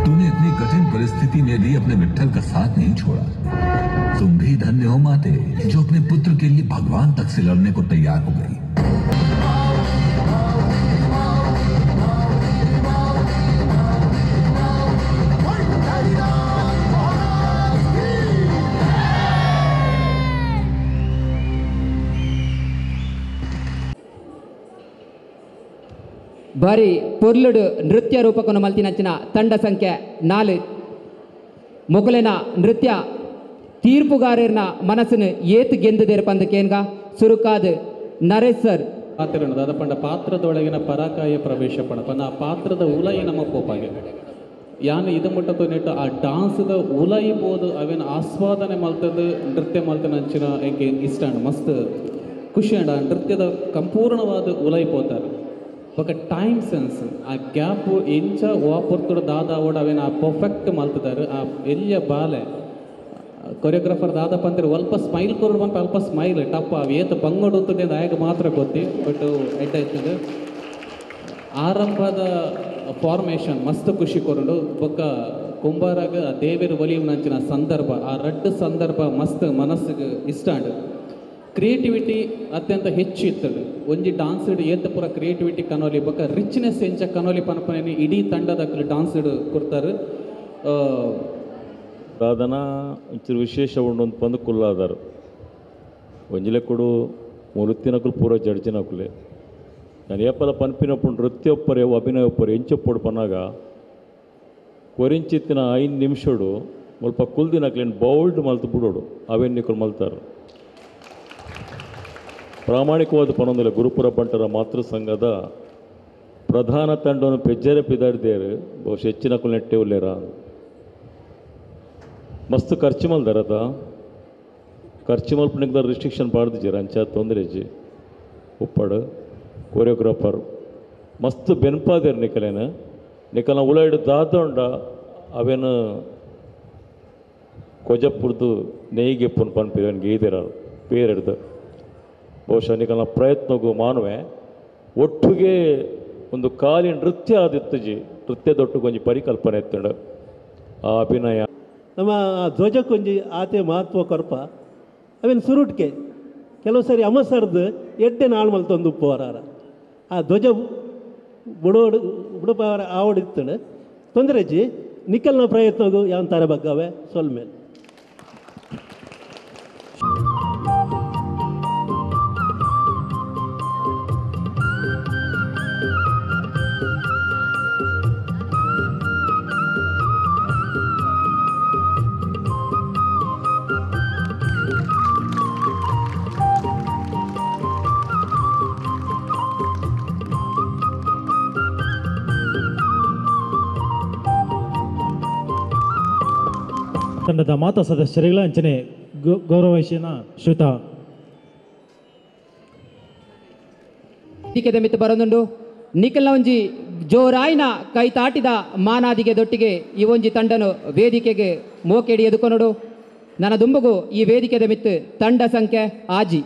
तूने इतनी कठिन परिस्थिति में भी अपने विट्ठल का साथ नहीं छोड़ा। तुम भी धन्य हो माते, जो अपने पुत्र के लिए भगवान तक से लड़ने को तैयार हो गई। ಬಾರಿ ಪೊರ್ಲುಡು ನೃತ್ಯ ರೂಪಕವನ್ನು ಮಲ್ತಿನಂಚಿನ ತಂಡ ಸಂಖ್ಯೆ 4 ಮೊಗಲಿನ ನೃತ್ಯ ತೀರ್ಪುಗಾರನ ಮನಸ್ಸನ್ನು ಏತು ಗೆಂದದೇರು ಪಂದ ಕೇನ್ಗ ಸುರುಕಾದ ನರೇಶ್ ಸರ್ ಪಾತ್ರನದ ಅದ ಪಂಡ ಪಾತ್ರದೊಳಗಿನ ಪರಾಕಾಯ ಪ್ರವೇಶ ಪಂಡ ಆ ಪಾತ್ರದ ಉಲೈ ನಮ್ಮ ಪೋಪಾಗೆ ಯಾನು ಇದು ಮುಟ್ಟతో ನೆಟ್ಟು ಆ ಡಾನ್ಸ್ದ ಉಲೈಬೋದು ಅವೇನು ಆಸ್ವಾದನೆ ಮಲ್ತದ ನೃತ್ಯ ಮಲ್ತನಂಚಿನ ಎಂಗೆ ಇಷ್ಟ ಅಂಡ ಮಸ್ತ್ ಖುಷಿ ಅಂಡ ನೃತ್ಯದ ಸಂಪೂರ್ಣವಾದ ಉಲೈಪೋತಾರೆ ఒక టైం సెన్స్ ఆ గ్యాప్ ఎంచ ఓపర్తుడు దాదావుడు అవేನು ಆ ಪರ್ಫೆಕ್ಟ್ ಮಲ್ತಿದ್ದಾರೆ ಆ ಎಲ್ಲಿಯ ಬಾಲೆ ಕೊರಿಯೋಗ್ರಾಫರ್ ದಾದಪ್ಪ ಅಂತಾರೆ ಸ್ವಲ್ಪ ಸ್ಮೈಲ್ ಕೊರಡು ಬಂತು ಅಲ್ಪ ಸ್ಮೈಲ್ ಟಪ್ಪ ಅವು ಏತ ಬಂಗಡುತ್ತದೆ ಆಗ ಮಾತ್ರ ಗೊತ್ತಿ ಬಟ್ ಎಡ್ಡ ಇರ್ತದೆ ಆರಂಭದ ಫಾರ್ಮೇಷನ್ ಮಸ್ತ್ ಖುಷಿ ಕೊರಡು ಬೊಕ್ಕ ಕುಂಬಾರಾಗ ಆ ದೇವೇರು ಒಲಿಯು ನಂಚಿನ ಸಂದರ್ಭ ಆ ರಡ್ಡು ಸಂದರ್ಭ ಮಸ್ತ್ ಮನಸ್ಸಿಗೆ ಇಷ್ಟ ಅಂಡು ಕ್ರಿಯೇಟಿವಿಟಿ ಅತ್ಯಂತ ಹೆಚ್ಚು ಇರ್ತದೆ ಒಂಜಿ ಡಾನ್ಸ್ ಏತ ಪೂರ ಕ್ರಿಯೇಟಿವಿಟಿ ಕನೋಲಿ ಬೊಕ್ಕ ರಿಚ್ನೆಸ್ ಎಂಚ ಕನೋಲಿ ಪನಪನೇನಿ ಇಡೀ ತಂಡದ ಡಾನ್ಸ್ ಕೊಡ್ತಾರೆ ಸಾಧನ ಒಂಚೂರು ವಿಶೇಷ ಉಂಡು ಪಂದು ಕುಲ್ಲಾದಾರು ಒಂಜಿಲೆ ಕೊಡು ಮುರುತ್ತಿನಕುಲು ಪೂರ ಜಡ್ಜಿನಕುಲೆ ನಾನು ಏಪದ ಪನ್ಪಿನಪ್ಪು ನೃತ್ಯ ಒಪ್ಪರೆ ಅಭಿನಯ ಒಪ್ಪರೆ ಎಂಚೊಪ್ಪಡು ಪನ್ನಾಗ ಕೊರಿಂಚಿತ್ತಿನ 5 ನಿಮಿಷಡು ಸ್ವಲ್ಪ ಕುಲ್ದಿನಕ್ಲೇನು ಬೌಲ್ಡ್ ಮಲ್ತು ಬಿಡೋಡು ಅವೇನು ನಿಕ್ಕಲು ಮಲ್ತಾರೆ ಪ್ರಾಮಾಣಿಕವಾದ ಪನೊಂದಿಲ್ಲ ಗುರುಪುರ ಬಂಟರ ಮಾತೃ ಸಂಘದ ಪ್ರಧಾನ ತಂಡವನ್ನು ಪೆಜ್ಜರೆ ಪಿದಾಡ್ದೇರು ಬಹುಶಃ ಹೆಚ್ಚಿನ ಕುಲ್ ನೆಟ್ಟೆ ಉಲ್ಲೇರ ಮಸ್ತ್ ಖರ್ಚು ಮಲ್ದಾರದ ಖರ್ಚು ಮಲ್ಪನಿಗೆ ರಿಸ್ಟ್ರಿಕ್ಷನ್ ಪಾಡ್ದಿದ್ದೀರ ಅಂಚ ತೊಂದರೆಜಿ ಉಪ್ಪಡು ಕೊರಿಯೋಗ್ರಾಫರ್ ಮಸ್ತ್ ಬೆನ್ಪಾದೇರು ನಿಕಲೇನು ನಿಕಲ್ನ ಉಳಾಯ್ಡು ದಾದೊಂಡ ಅವೇನು ಕೊಜಪ್ಪುರ್ದು ನೆಯ್ಗೆ ಪುನ್ ಪನ್ಪಿರವನ್ಗೆ ಗೀದಿರ ಪೇರಿಡ್ದು ಬಹುಶಃ ನಿಕಲ್ನ ಪ್ರಯತ್ನಗೂ ಮಾನವೆ ಒಟ್ಟಿಗೆ ಒಂದು ಕಾಲಿ ನೃತ್ಯ ಆದಿತ್ತಜಿ ನೃತ್ಯದೊಟ್ಟಿಗೆ ಒಂಜಿ ಪರಿಕಲ್ಪನೆ ಎತ್ತಂಡು ಆ ಅಭಿನಯ ನಮ್ಮ ಧ್ವಜಕ್ಕೊಂಜಿ ಆತೆ ಮಹತ್ವ ಕೊರಪ ಅವೇನು ಸುರುಟ್ಕೆ ಕೆಲವು ಸರಿ ಅಮಸರ್ದು ಎಡ್ಡೆ ನಾಳು ಮಲ್ತೊಂದು ಉಪ್ಪುವರಾರ ಆ ಧ್ವಜ ಬುಡೋಡು ಬುಡಪವರ ಆವಡಿತ್ತಂಡು ತೊಂದರೆಜಿ ನಿಕಲ್ನ ಪ್ರಯತ್ನಗೂ ಯಾವ ತರ ಬಗ್ಗವೆ ಸೊಲ್ಮೇಲೆ ತಂಡದ ಮಾತಾ ಸದಸ್ಯರುಗಳ ಅಂಚನೆ ಗೌರವಶೀನ ಶ್ರುತ ಟಿಕೆದ ಮಿತ್ತು ಬರೋದುಂಡು ನಿಖಲ್ನ ಒಂಜಿ ಜೋರಾಯ್ನ ಕೈ ತಾಟಿದ ಮಾನಾದಿಗೆ ದೊಟ್ಟಿಗೆ ಈ ಒಂಜಿ ತಂಡನು ವೇದಿಕೆಗೆ ಮೋಕೆಡಿ ಎದುಕೊನೋಡು ನನ್ನ ದುಂಬುಗು ಈ ವೇದಿಕೆದ ಮಿತ್ತು ತಂಡ ಸಂಖ್ಯೆ ಆಜಿ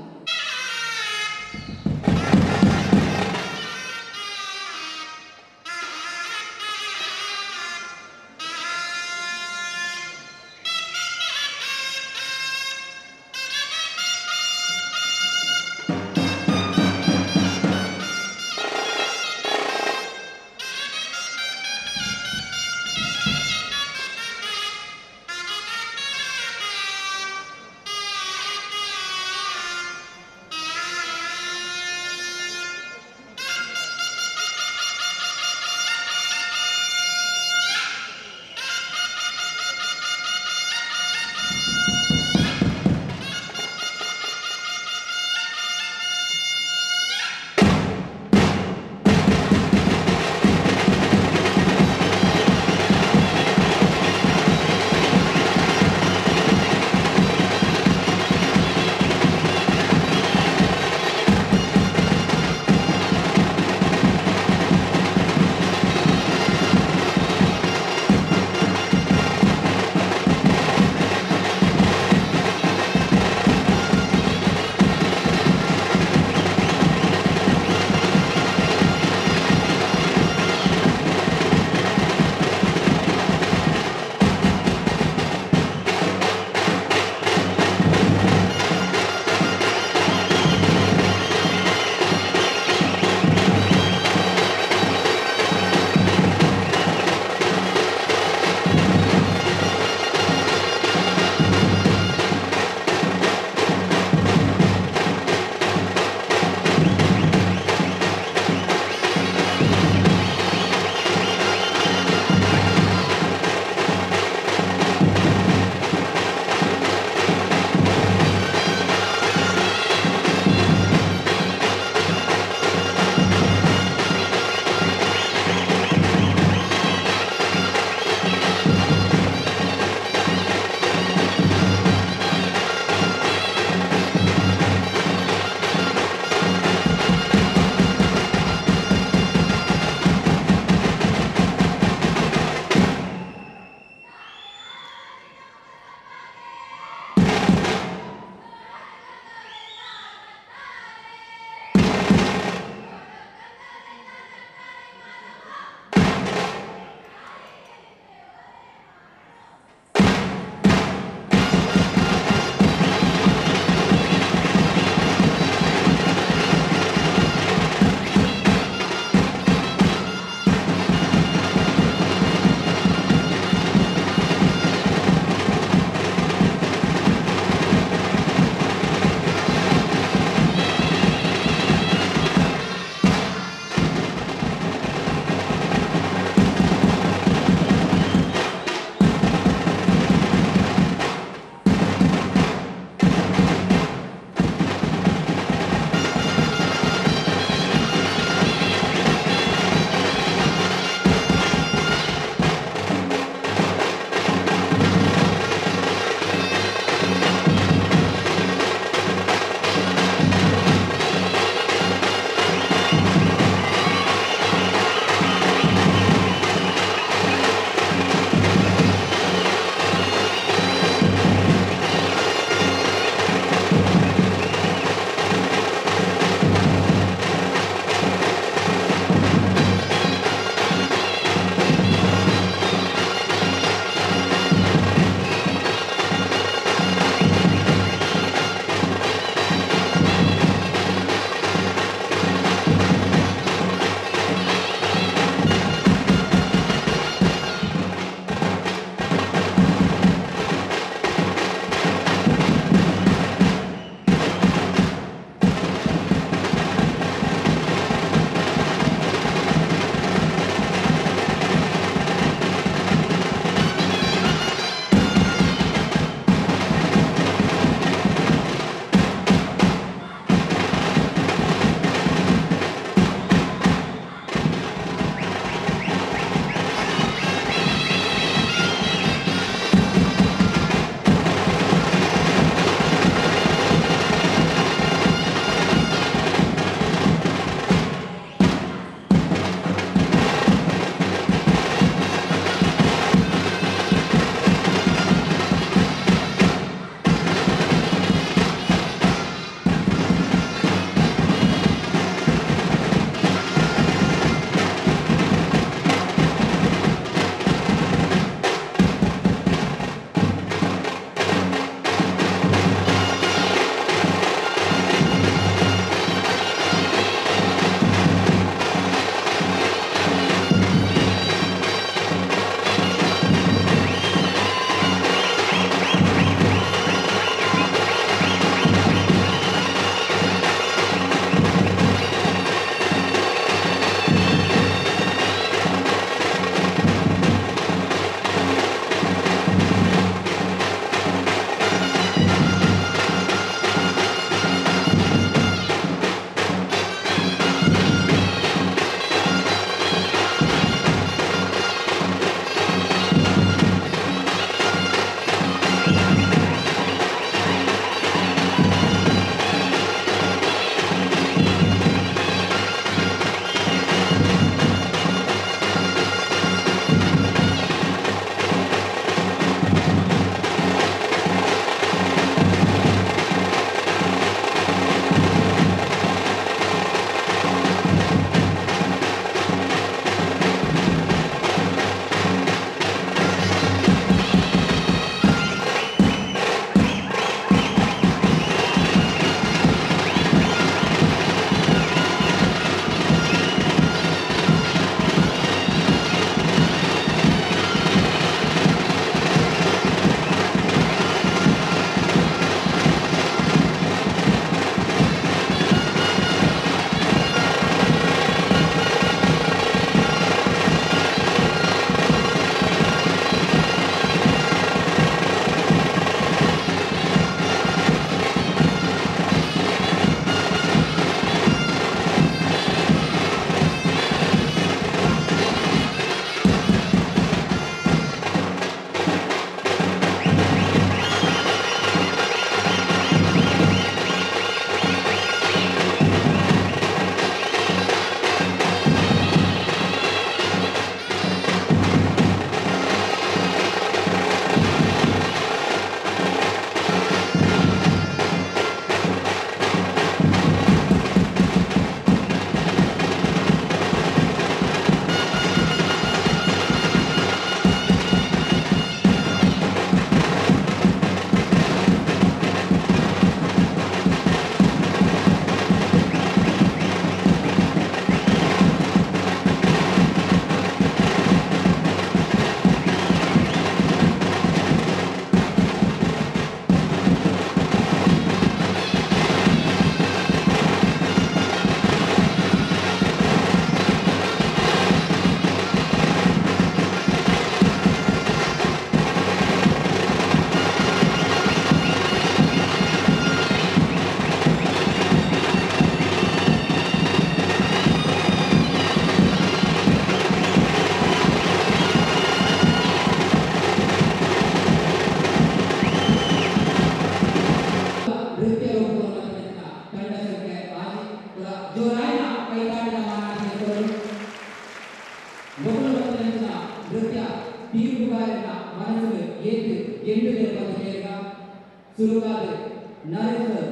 ನರೇಂದ್ರ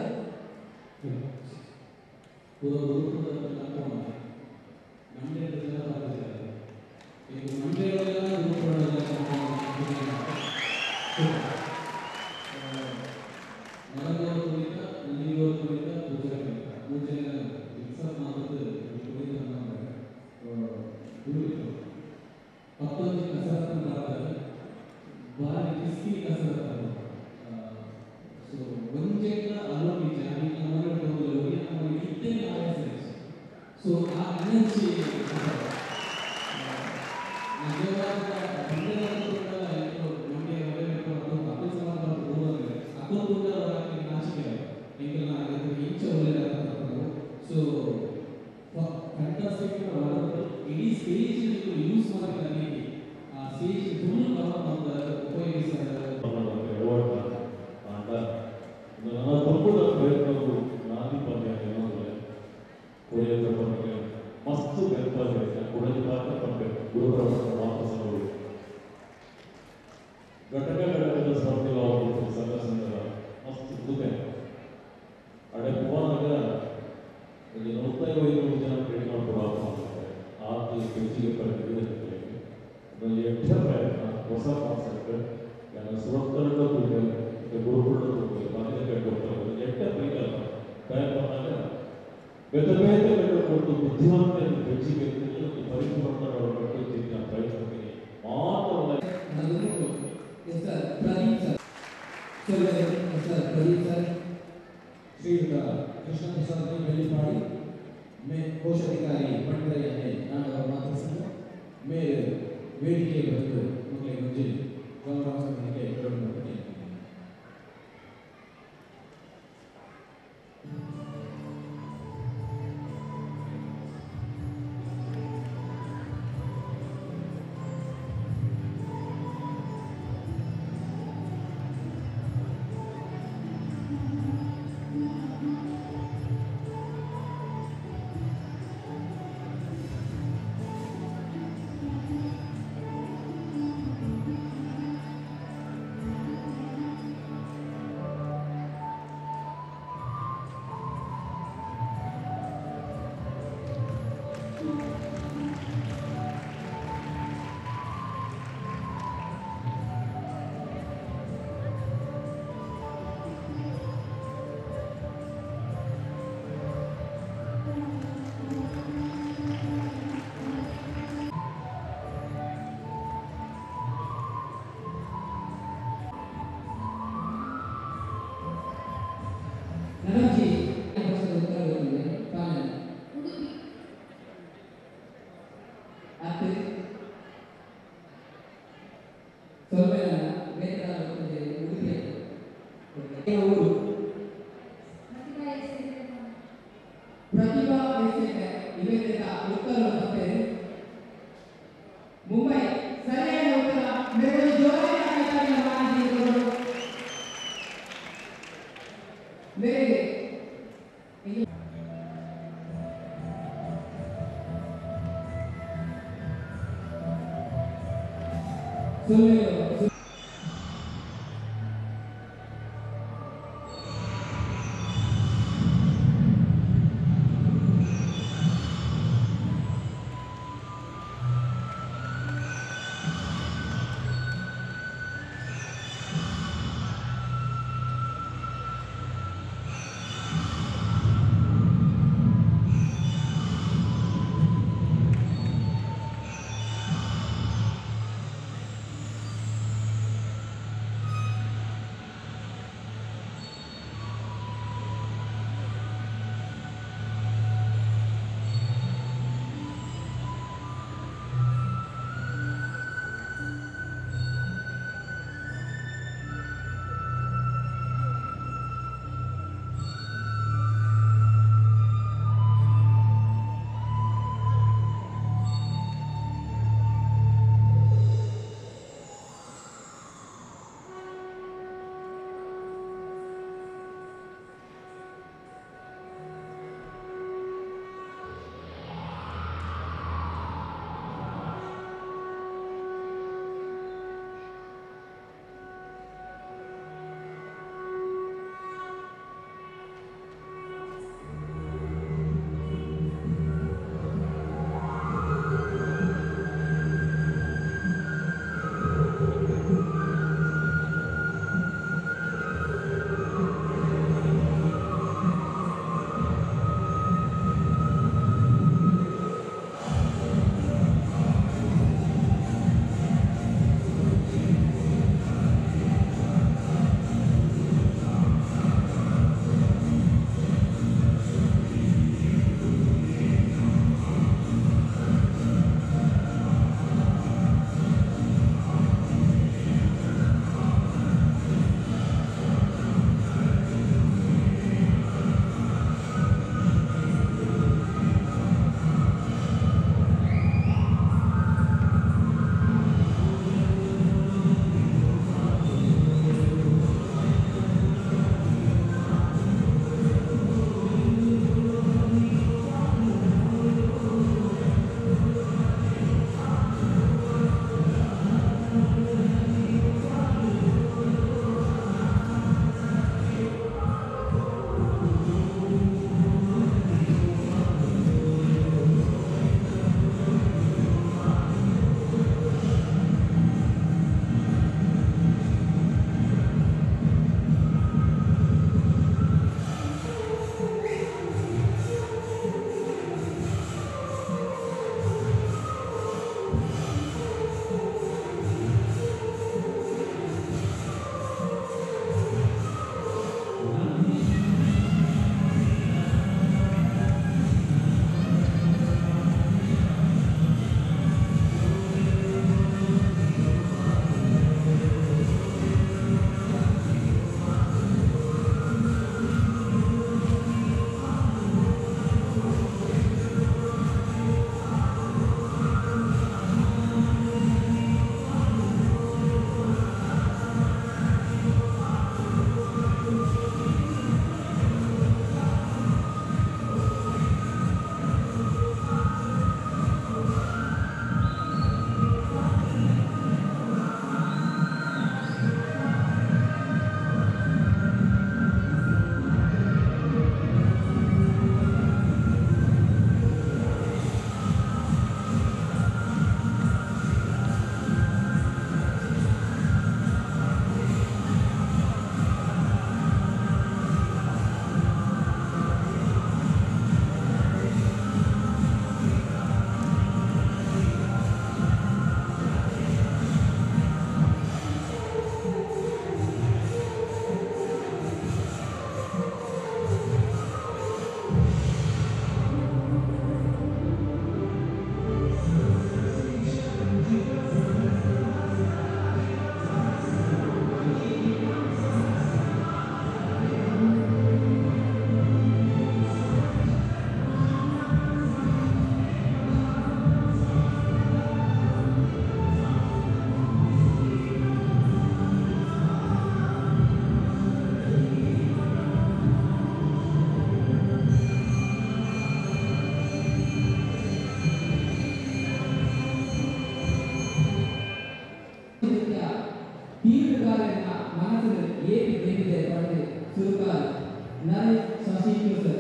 नरेश शशि सर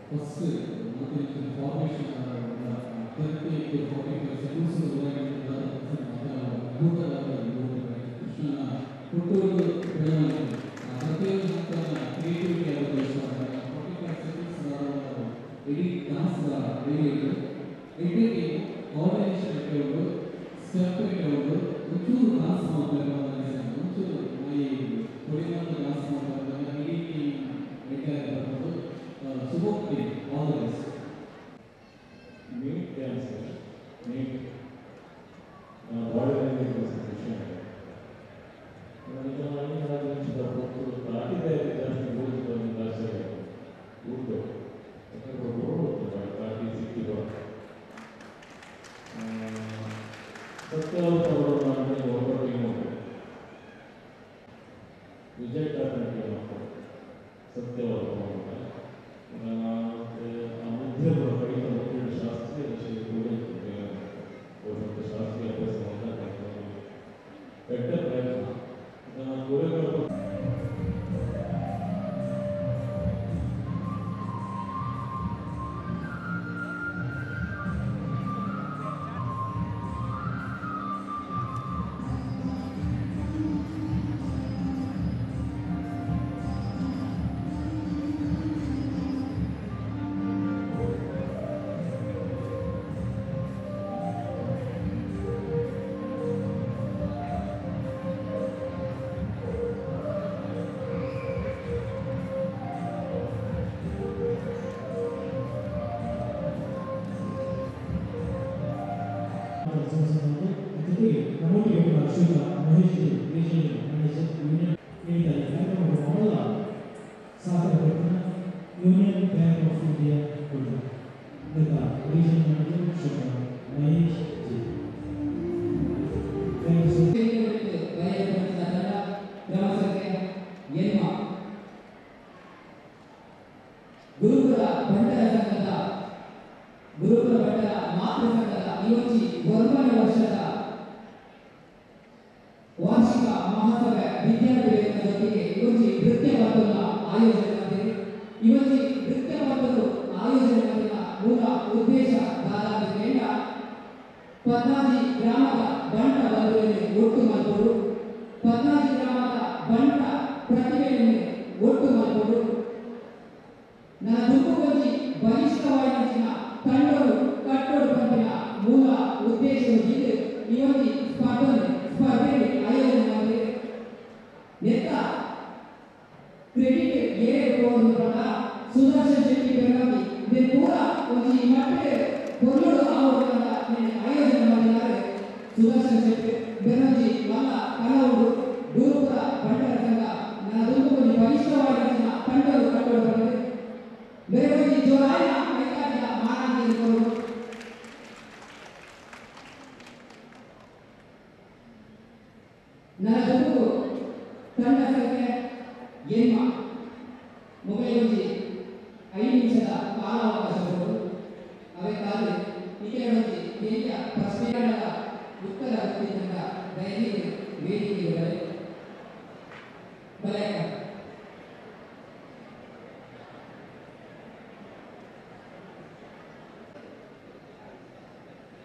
ಫಸ್ಟ್ ಮತ್ತು ಫಾರ್ಮೇಷನ್ 38 to 45 seconds ಕೃಷ್ಣನ ಹುಟ್ಟುವುದು ಬೆಳವಣಿಗೆ ಪ್ರತಿಯೊಂದು ಹಂತದ ಕ್ರಿಯೇಟಿವಿಟಿ ಆಗೋದು ಇಷ್ಟ 45 seconds ಇಡೀ ಡಾನ್ಸ್ ವೇರಿಯೇಟ್ ಎಡಿಟಿಂಗ್ ಕೋಆರ್ಡಿನೇಷನ್ ಇಟ್ಕೊಂಡು ಸ್ಟೆಪ್ ಇಟ್ಕೊಂಡು ಒಂಚೂರು ಡಾನ್ಸ್ ಮಾಡಬೇಕು ಅನ್ನೋ ಒಂಚೂರು ಮೈ ಹೊಡಿಮಾತು ಡಾನ್ಸ್ ಮಾಡಬೇಕು ಇಡೀ ಬೇಕಾಗಿರ್ಬೋದು ಶುಭೋಕ್ತಿ all the best neat dancer neat body language concentration Vijay ಕಾರ್ನಾಟಿಗೆ ಮಕ್ಕಳು ಸತ್ಯವಾದ ಮಧ್ಯಮ ಕಡಿತ ಮುಖ್ಯ ಶಾಸ್ತ್ರೀಯ ಶಾಸ್ತ್ರೀಯ ಅಭ್ಯಾಸ ಕೆಟ್ಟ ಪ್ರಯತ್ನ ಗುರುಗಳು Union Bank of India region Mahesh Gurukula ಬಂಟರ ಸಂಘದ ಗುರುಕುಲ ಬಂಟರ ಮಾತೃ ಸಂಘದ ಇವತ್ತಿ 1ನೇ ವರ್ಷದ ವಾರ್ಷಿಕ ಮಹಾಸಭೆ ವಿದ್ಯಾರ್ಥಿಗಳೊಂದಿಗೆ ಇವತ್ತಿ ನೃತ್ಯ ಸ್ಪರ್ಧೆಗಳ ಆಯೋಜನೆ ಮಾಡಿದೆ. ಇವತ್ತಿ ನೃತ್ಯ ಸ್ಪರ್ಧೆಗಳು ಆಯೋಜನೆ ಮಾಡಿದ ಮೂಲ ಉದ್ದೇಶ ದಾರಾದಿಂದ ಪದ್ನಾಜಿ ಗ್ರಾಮದ ಬಂಟ ಬಂಧುಗಳನ್ನು ಒಟ್ಟು ಮಾಡಿಕೊಂಡು ಪದ್ನಾಜಿ ಗ್ರಾಮದ ಬಂಟ ಪ್ರತಿಭೆಯನ್ನು ಒಟ್ಟು ಮಾಡಿಕೊಂಡು ನನ್ನ ದುರ್ಗವಾಗಿ ಬಲಿಷ್ಠವಾಗಿನ ತಂಡಗಳು ಕಟ್ಟೋಡು ಪಂಪಿನ ಮೂಲ ಉದ್ದೇಶದಿಂದ ಇವತ್ತಿ ಸ್ಪರ್ಧೆ ಆಯೋಜನೆ ಮಾಡಿದೆ. ನೆತ್ತ ಕ್ರೆಡಿಟ್ ಏನೇ ಕೊಡುವುದರ ಸುದರ್ಶನ್ ಶೆಟ್ಟಿ ಬೆಳಗಾವಿ ಇದು ಪೂರ ಒಂದು ಈ ಮಟ್ಟಿಗೆ ಕೊಲ್ಲೋಡು ಆವರಣ ಆಯೋಜನೆ ಮಾಡಿದ್ದಾರೆ. ಸುದರ್ಶನ್ ಶೆಟ್ಟಿ ಬೆಳಗಾವಿ ಮಲ್ಲ ಕಲಾವುದು ಗುರುಪುರ ಬಂಟರ ಸಂಘ ನನ್ನ ದುರ್ಗವಾಗಿ ಬಲಿಷ್ಠವಾಗಿನ ತಂಡಗಳು ಕಟ್ಟೋಡು ಬಂದಿದೆ. ಬೆಳಗಾವಿ ಜೋರಾಯ ಕೈಗಾರಿಕಾ ಮಾರಾಟದಲ್ಲಿ ಕೊಡುವುದು ನನ್ನ ದುರ್ಗು ತಂಡ ಸಂಖ್ಯೆ ಏನ್ಮ ಮೊಬೈಲ್ 5 ನಿಮಿಷದ ಕಾಲಾವಕಾಶ ಕೊಡು ಅದಕ್ಕಾಗಿ ಇಕೆರೊಂದಿ ಹಿರಿಯ ಪ್ರಶ್ನೆಗಳ ಉತ್ತರ ಗೊತ್ತಿದ್ದಂತ ದಯವಿಟ್ಟು ವೇದಿಕೆಗೆ ಬಲೆ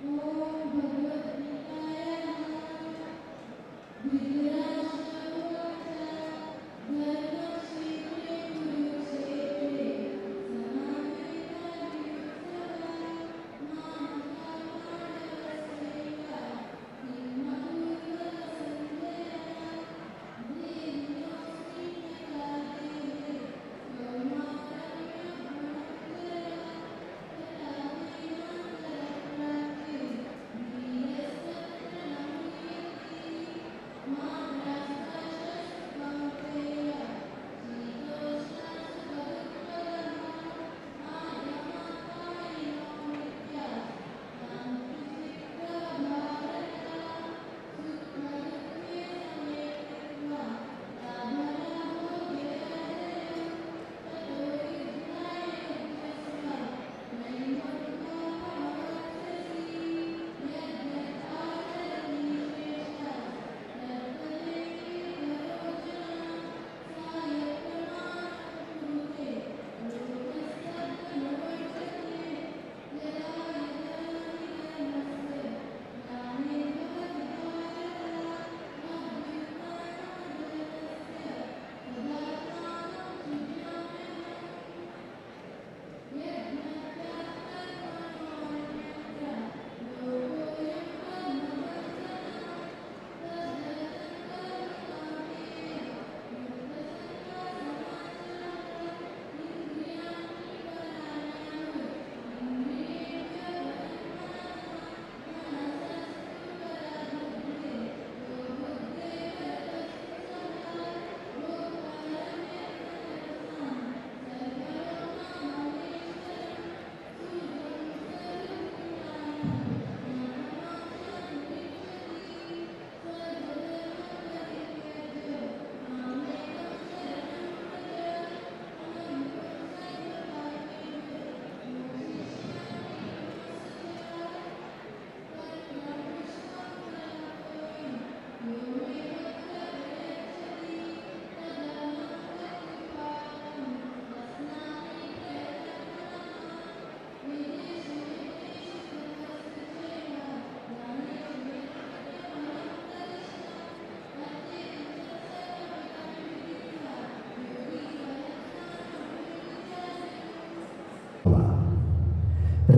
Thank you.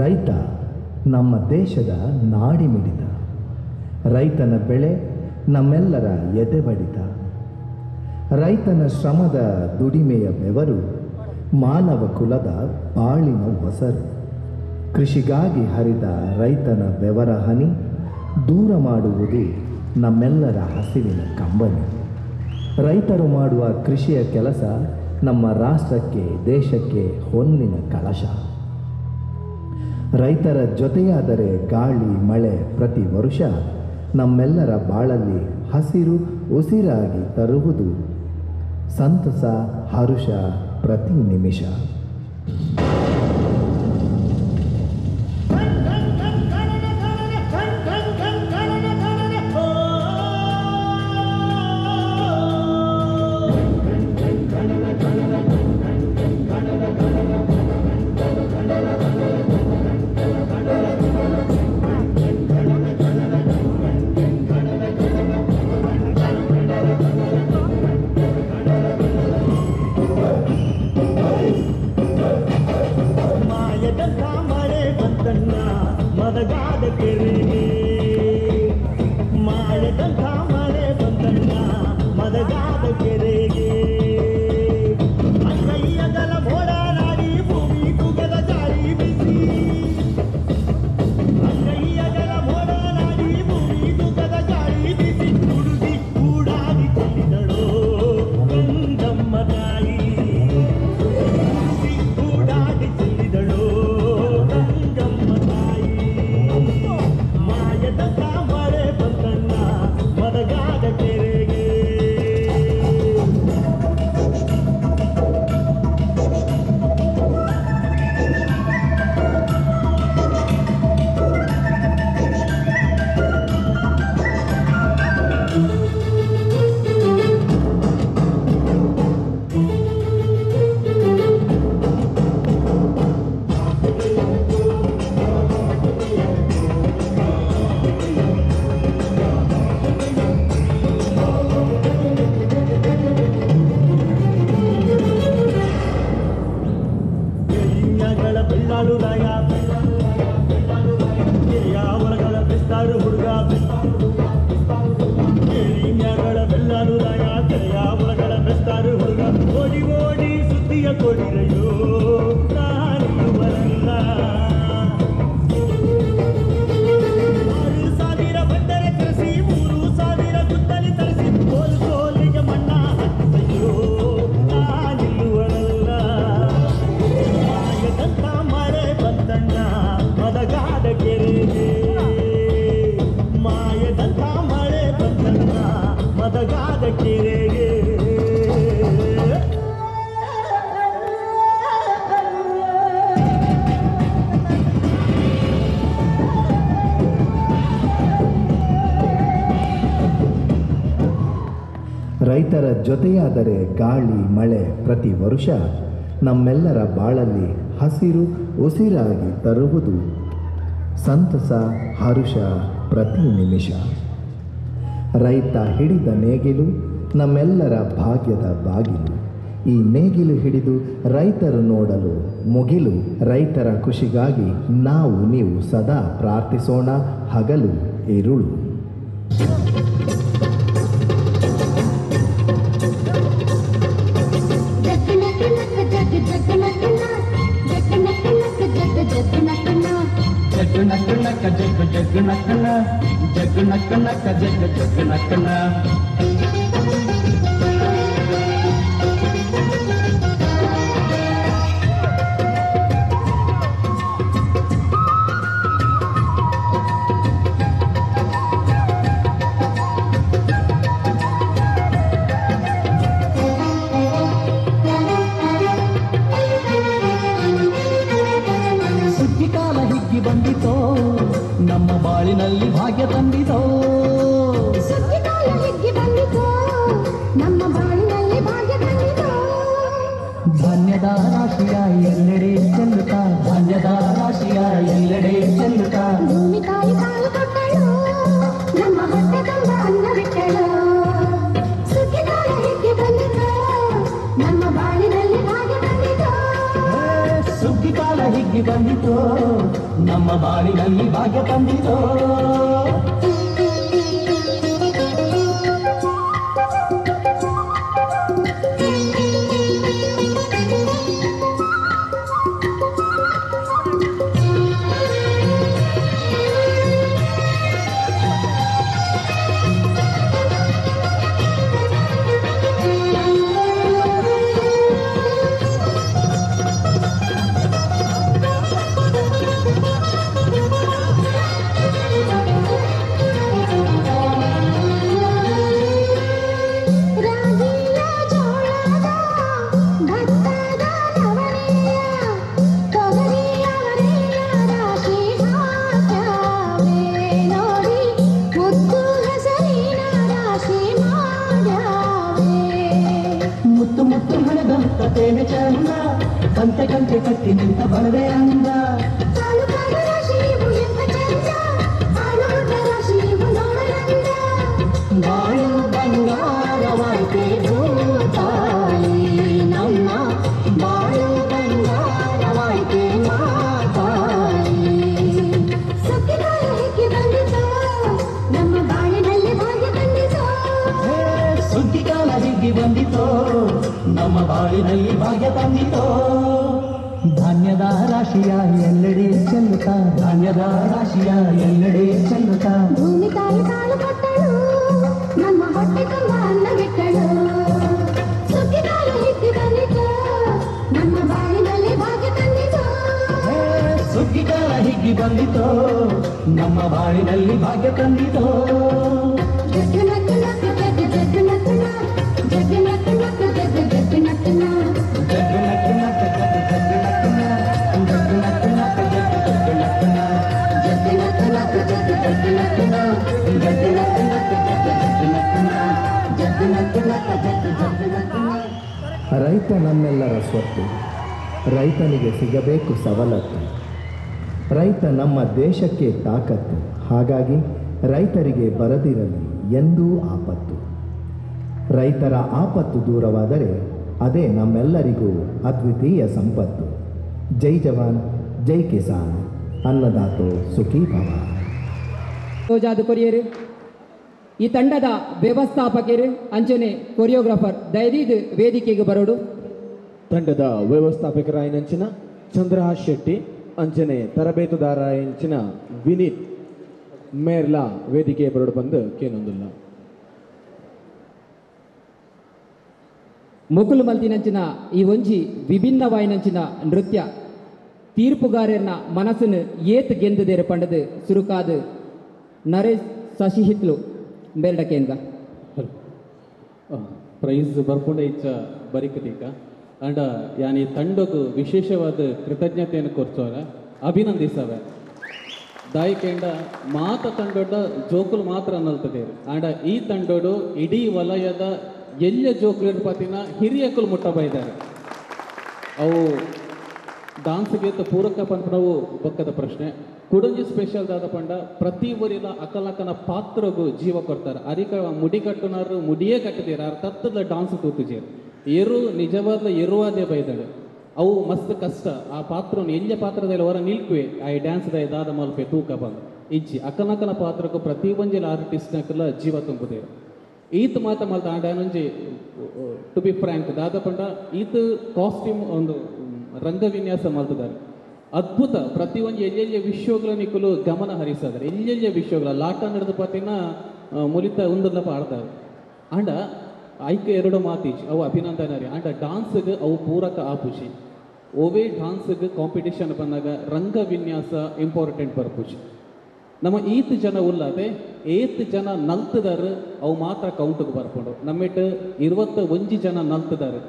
ರೈತ ನಮ್ಮ ದೇಶದ ನಾಡಿಮಿಡಿತ. ರೈತನ ಬೆಳೆ ನಮ್ಮೆಲ್ಲರ ಎದೆ ಬಡಿತ. ರೈತನ ಶ್ರಮದ ದುಡಿಮೆಯ ಬೆವರು ಮಾನವ ಕುಲದ ಬಾಳಿನ ಹೊಸರು. ಕೃಷಿಗಾಗಿ ಹರಿದ ರೈತನ ಬೆವರ ಹನಿ ದೂರ ಮಾಡುವುದು ನಮ್ಮೆಲ್ಲರ ಹಸಿವಿನ ಕಂಬನಿ. ರೈತರು ಮಾಡುವ ಕೃಷಿಯ ಕೆಲಸ ನಮ್ಮ ರಾಷ್ಟ್ರಕ್ಕೆ ದೇಶಕ್ಕೆ ಹೊನ್ನಿನ ಕಳಶ. ರೈತರ ಜೊತೆಯಾದರೆ ಗಾಳಿ ಮಳೆ ಪ್ರತಿ ವರುಷ ನಮ್ಮೆಲ್ಲರ ಬಾಳಲ್ಲಿ ಹಸಿರು ಉಸಿರಾಗಿ ತರುವುದು ಸಂತಸ ಹರುಷ ಪ್ರತಿ ನಿಮಿಷ. ಮದಗಾದ ಕೆರೆಗೆ ಮಾಯದಂಥ ಮಳೆ ಬಂದಣ್ಣ ಮದಗಾದ ಕೆರೆಗೆ ಅಂಗೈಯಗಲ ಮೋಡನಾಡಿ ಭೂಮಿ ತುಗದ ಗಾಳಿ ಬಿಸಿ ಅಂಗೈಯಗಲ ಮೋಡನಾಡಿ ಭೂಮಿ ತುಗದ ಗಾಳಿ ಬಿಸಿ ಹುಡುಗಿ ಕೂಡಾಗಿ ಚೆಲ್ಲಿದಳು ಗಂಗಮ್ಮ ತಾಯಿ ಹುಡುಗಿ ಕೂಡಾಗಿ ಚೆಲ್ಲಿದಳು ಗಂಗಮ್ಮ ತಾಯಿ ಮಾಯದಂಥ ಮಳೆ ಬಂದಣ್ಣ ಮದಗಾದ ಕೆರೆಗೆ. ಬೆಳ್ಳಾಳುರಾಯ ಯಾವಳಗಳ ಬೆಸ್ತಾರು ಹುಡುಗ ಕೇಳಿನ್ಯಾಗಳ ಬೆಳ್ಳಾಳುರಾಯ ಯಾವಳಗಳ ಬೆಸ್ತಾರು ಹುಡುಗ ಓಡಿ ಓಡಿ ಸುದ್ದಿಯ ಕೊಡಿರೆಯೋ ಕಾಣಿಯುವರಲ್ಲ 6,000 ಬಂದರೆ ಕರೆಸಿ 3,000 ಗುದ್ದಲಿ ತರಿಸಿ ಕೋಲು ಕೋಲಿಗೆ ಮಣ್ಣ ಹಾಕಿದೆಯೋ ಕಾಣಿಯುವರಲ್ಲ. ಮಾಯದಂಥ ಮಳೆ ಬಂದಣ್ಣ ಮದಗಾದ ಕೆರೆಗೆ ಮಾಯದಂಥ ಮಳೆ ಬಂದಣ್ಣ ಮದಗಾದ ಕೆರೆಗೆ. ರೈತರ ಜೊತೆಯಾದರೆ ಗಾಳಿ ಮಳೆ ಪ್ರತಿ ವರುಷ ನಮ್ಮೆಲ್ಲರ ಬಾಳಲ್ಲಿ ಹಸಿರು ಉಸಿರಾಗಿ ತರುವುದು ಸಂತಸ ಹರುಷ ಪ್ರತಿ ನಿಮಿಷ. ರೈತ ಹಿಡಿದ ನೇಗಿಲು ನಮ್ಮೆಲ್ಲರ ಭಾಗ್ಯದ ಬಾಗಿಲು. ಈ ನೇಗಿಲು ಹಿಡಿದು ರೈತರು ನೋಡಲು ಮುಗಿಲು. ರೈತರ ಖುಷಿಗಾಗಿ ನಾವು ನೀವು ಸದಾ ಪ್ರಾರ್ಥಿಸೋಣ ಹಗಲು ಇರುಳು. ಸುಗ್ಗಿಕಾಲ ಹಿಗ್ಗಿ ಬಂದಿತೋ ನಮ್ಮ ಬಾಳಿನಲ್ಲಿ ಭಾಗ್ಯ ತಂದಿತೋ. ಸುಗ್ಗಿಕಾಲ ಹಿಗ್ಗಿ ಬಂದಿತೋ ನಮ್ಮ ಬಾಳಿನಲ್ಲಿ ಭಾಗ್ಯ ತಂದಿತೋ. ಧಾನ್ಯದ ರಾಶಿಯ ಎಲ್ಲೆಡೆ ಚೆಲ್ಲುತ್ತಾ ಧಾನ್ಯದ ರಾಶಿಯ ಎಲ್ಲೆಡೆ ಚೆಲ್ಲುತ್ತಾ ಭೂಮಿ ತಾಯಿ ಕಾಲು ಕೊಟ್ಟಳು ನಮ್ಮ ಹೊಟ್ಟೆ ತುಂಬ ಅನ್ನ ಬಿಟ್ಟಳು. ಸುಗ್ಗಿಕಾಲ ಹಿಗ್ಗಿ ಬಂದಿತೋ ನಮ್ಮ ಬಾಳಿನಲ್ಲಿ ಭಾಗ್ಯ ತಂದಿತೋ. ಸುಗ್ಗಿಕಾಲ ಹಿಗ್ಗಿ ಬಂದಿತೋ ನಮ್ಮ ಬಾಳಿನಲ್ಲಿ ಭಾಗ್ಯ ತಂದಿತೋ ತೇನೆ ಚಂದ ಕಂತೆ ಕಂತೆ ಕಟ್ಟಿ ನಿಂತ ಬರದೆ ಅಂದ ಬಾಳು ಬಂಗಾರವಾಯ್ತೆ ಭೂತಾಯಿ ನಮ್ಮ ಬಾಳು ಬಂಗಾರವಾಯ್ತೆ ಮಾತಾಯಿ ನಮ್ಮ ಬಾಳಿನಲ್ಲಿ ಭಾಗ್ಯ ಬಂದಿತೋ ಸುಗ್ಗಿಕಾಲ ಹಿಗ್ಗಿ ಬಂದಿತೋ ನಮ್ಮ ಬಾಳಿನಲ್ಲಿ ಭಾಗ್ಯ ತಂದಿತೋ ಧಾನ್ಯದ ರಾಶಿಯ ಎಲ್ಲೆಡೆ ಚೆಲ್ಲುತ್ತಾ ಧಾನ್ಯದ ರಾಶಿಯ ಎಲ್ಲೆಡೆ ಚೆಲ್ಲುತ್ತಾ ಭೂಮಿ ತಾಯಿ ತಾಳು ಕೊಟ್ಟಳು ನಮ್ಮ ಹೊಟ್ಟೆ ತುಂಬ ಅನ್ನವಿಟ್ಟಳು ಸುಗ್ಗಿಕಾಲ ಹಿಗ್ಗಿ ಬಂದಿತೋ ನಮ್ಮ ಬಾಳಿನಲ್ಲಿ ಭಾಗ್ಯ ತಂದಿತೋ ಸುಗ್ಗಿಕಾಲ ಹಿಗ್ಗಿ ಬಂದಿತೋ ನಮ್ಮ ಬಾಳಿನಲ್ಲಿ ಭಾಗ್ಯ ತಂದಿತೋ ಜಗ್ಗು ನಕ್ಕು ನಕ್ಕು ಜಗ್ಗು ಜಗ್ಗು ನಕ್ಕು ಜಗ್ಗು ನಕ್ಕು ನಕ್ಕು ಜಗ್ಗು ಜಗ್ಗು ನಕ್ಕು ಜಗ್ಗು ನಕ್ಕು ನಕ್ಕು ಜಗ್ಗು ಜಗ್ಗು ನಕ್ಕು ಜಗ್ಗು ನಕ್ಕು ಜಗ್ಗು ನಕ್ಕು ನಕ್ಕು ಜಗ್ಗು ಜಗ್ಗು ನಕ್ಕು ಜಗ್ಗು ನಕ್ಕು ನಕ್ಕು ಜಗ್ಗು ನಕ್ಕು ನಕ್ಕು ಜಗ್ಗು ಜಗ್ಗು ನಕ್ಕು ರೈತ ನಮ್ಮೆಲ್ಲರ ಸ್ವತ್ತು, ರೈತನಿಗೆ ಸಿಗಬೇಕು ಸವಲತ್ತು. ರೈತ ನಮ್ಮ ದೇಶಕ್ಕೆ ತಾಕತ್ತು, ಹಾಗಾಗಿ ರೈತರಿಗೆ ಬರದಿರಲಿ ಎಂದೂ ಆಪತ್ತು. ರೈತರ ಆಪತ್ತು ದೂರವಾದರೆ ಅದೇ ನಮ್ಮೆಲ್ಲರಿಗೂ ಅದ್ವಿತೀಯ ಸಂಪತ್ತು. ಜೈ ಜವಾನ್ ಜೈ ಕಿಸಾನ್, ಅನ್ನದಾತೋ ಸುಖೀ ಭವ. ರೋಜಾದು ಕೊರಿಯರು ಈ ತಂಡದ ವ್ಯವಸ್ಥಾಪಕರು ಅಂಚನೆ ಕೊರಿಯೋಗ್ರಾಫರ್ ದಯವಿದು ವೇದಿಕೆಗೆ ಬರೋಡು. ತಂಡದ ವ್ಯವಸ್ಥಾಪಕರಾಯನಂಚಿನ ಚಂದ್ರಹಾಸ್ ಶೆಟ್ಟಿ, ಅಂಚನೆ ತರಬೇತುದಾರಾಯಂಚಿನ ವಿನೀತ್ ಮೇರ್ಲಾ ವೇದಿಕೆ ಬರೋಡು ಬಂದು ಕೇನೊಂದಿಲ್ಲ. ಮುಕುಲು ಮಲ್ತಿನಂಚಿನ ಈ ಒಂಜಿ ವಿಭಿನ್ನವಾಯಿನಂಚಿನ ನೃತ್ಯ ತೀರ್ಪುಗಾರನ ಮನಸ್ಸನ್ನು ಏತ್ ಗೆಂದದೇರು ಪಂಡದು ಸುರುಕಾದು ನರೇಶ್ ಸಶಿಹಿತ್ಲು ಬೇರ್ಡಕೇಂದ್ರ ಪ್ರೈಸ್ ಬರ್ಪುಂಡ ಇಚ್ಚ ಬರಿಕದೀಕ ಅಂಡ ಯಾನಿ ತಂಡಕ್ಕೆ ವಿಶೇಷವಾದ ಕೃತಜ್ಞತೆಯನ್ನು ಕೊರ್ಚೋರ ಅಭಿನಂದಿಸವೆ. ದಾಯಿಕೆಂಡ ಮಾತ ತಂಡೋಡ ಜೋಕುಲು ಮಾತ್ರ ಅನ್ನಲ್ತದೇರು ಅಂಡ ಈ ತಂಡೋಡು ಇಡೀ ವಲಯದ ಎಲ್ಲ ಜೋಕುಲಿನ ಪತಿನ ಹಿರಿಯಕುಲು ಮುಟ್ಟ ಬೈದಾರೆ. ಅವು ಡಾನ್ಸ್ಗೆ ಪೂರಕ ಪಂಪನವು ಬಕ್ಕದ ಪ್ರಶ್ನೆ ಕುಡಂಜಿ ಸ್ಪೆಷಲ್ ದಾದ ಪಂಡ ಪ್ರತಿ ಊರಿನ ಅಕಲಕನ ಪಾತ್ರಗೂ ಜೀವ ಕೊಡ್ತಾರೆ. ಅರಿಕ ಮುಡಿ ಕಟ್ಟುನಾರು ಮುಡಿಯೇ ಕಟ್ಟಿದೀರ ತತ್ತದ ಡಾನ್ಸ್ ತೂತುಜೀರು ಏರು ನಿಜವಾದ ಎರುವಾದೇ ಬೈದಾಳೆ. ಅವು ಮಸ್ತ್ ಕಷ್ಟ ಆ ಪಾತ್ರವನ್ನು ಎಲ್ಲ ಪಾತ್ರದಲ್ಲಿ ಹೊರ ನಿಲ್ಕುವೆ ಆ ಡ್ಯಾನ್ಸ್ದ ದಾದ ಮಲ್ಪೆ ತೂಕ ಬಂದು ಇಜ್ಜಿ ಅಕಲಕನ ಪಾತ್ರಕ್ಕೂ ಪ್ರತಿ ಒಂಜಿಲ ಆರ್ಟಿಸ್ಟ್ನಕ್ಕೆಲ್ಲ ಜೀವ ತುಂಬುದೇರು. ಈತ್ ಮಾತ ಮಲ್ತ ಆ ಡ್ಯಾನೊಂಜಿ ಟು ಬಿ ಫ್ರ್ಯಾಂಕ್ ದಾದ ಪಂಡ ಈತ್ ಕಾಸ್ಟ್ಯೂಮ್ ಒಂದು ರಂಗವಿನ್ಯಾಸ ಮಲ್ತಿದ್ದಾರೆ ಅದ್ಭುತ. ಪ್ರತಿಯೊಂದು ಎಲ್ಲೆಲ್ಲ ವಿಷಯಗಳ ನಿಕ್ಕಲು ಗಮನ ಹರಿಸಿದ್ದಾರೆ. ಎಲ್ಲೆಲ್ಲ ವಿಷಯಗಳ ಲಾಟ ನಡೆದ ಪತಿನ ಮುಲಿತ ಒಂದಲ್ಲಪ್ಪ ಆಡ್ತಾರೆ. ಅಂಡ ಆಯ್ಕೆ ಎರಡು ಮಾತೀಜ್ ಅವು ಅಭಿನಂದನೆ ರೀ. ಅಂಡ ಡಾನ್ಸ್ಗೆ ಅವು ಪೂರಕ ಆಪುಷಿ ಓವೇ ಡಾನ್ಸ್ಗೆ ಕಾಂಪಿಟೇಷನ್ ಬಂದಾಗ ರಂಗ ವಿನ್ಯಾಸ ಇಂಪಾರ್ಟೆಂಟ್ ಬರ್ಪುಷಿ. ನಮ್ಮ ಈತ್ ಜನ ಉಲ್ಲದೆ ಏತ್ ಜನ ನಲ್ತಿದಾರೆ ಅವು ಮಾತ್ರ ಕೌಂಟ್ಗೆ ಬರ್ಕೊಂಡು ನಮ್ಮಿಟ್ಟು 21 ಜನ ನಲ್ತಿದ್ದಾರೆ.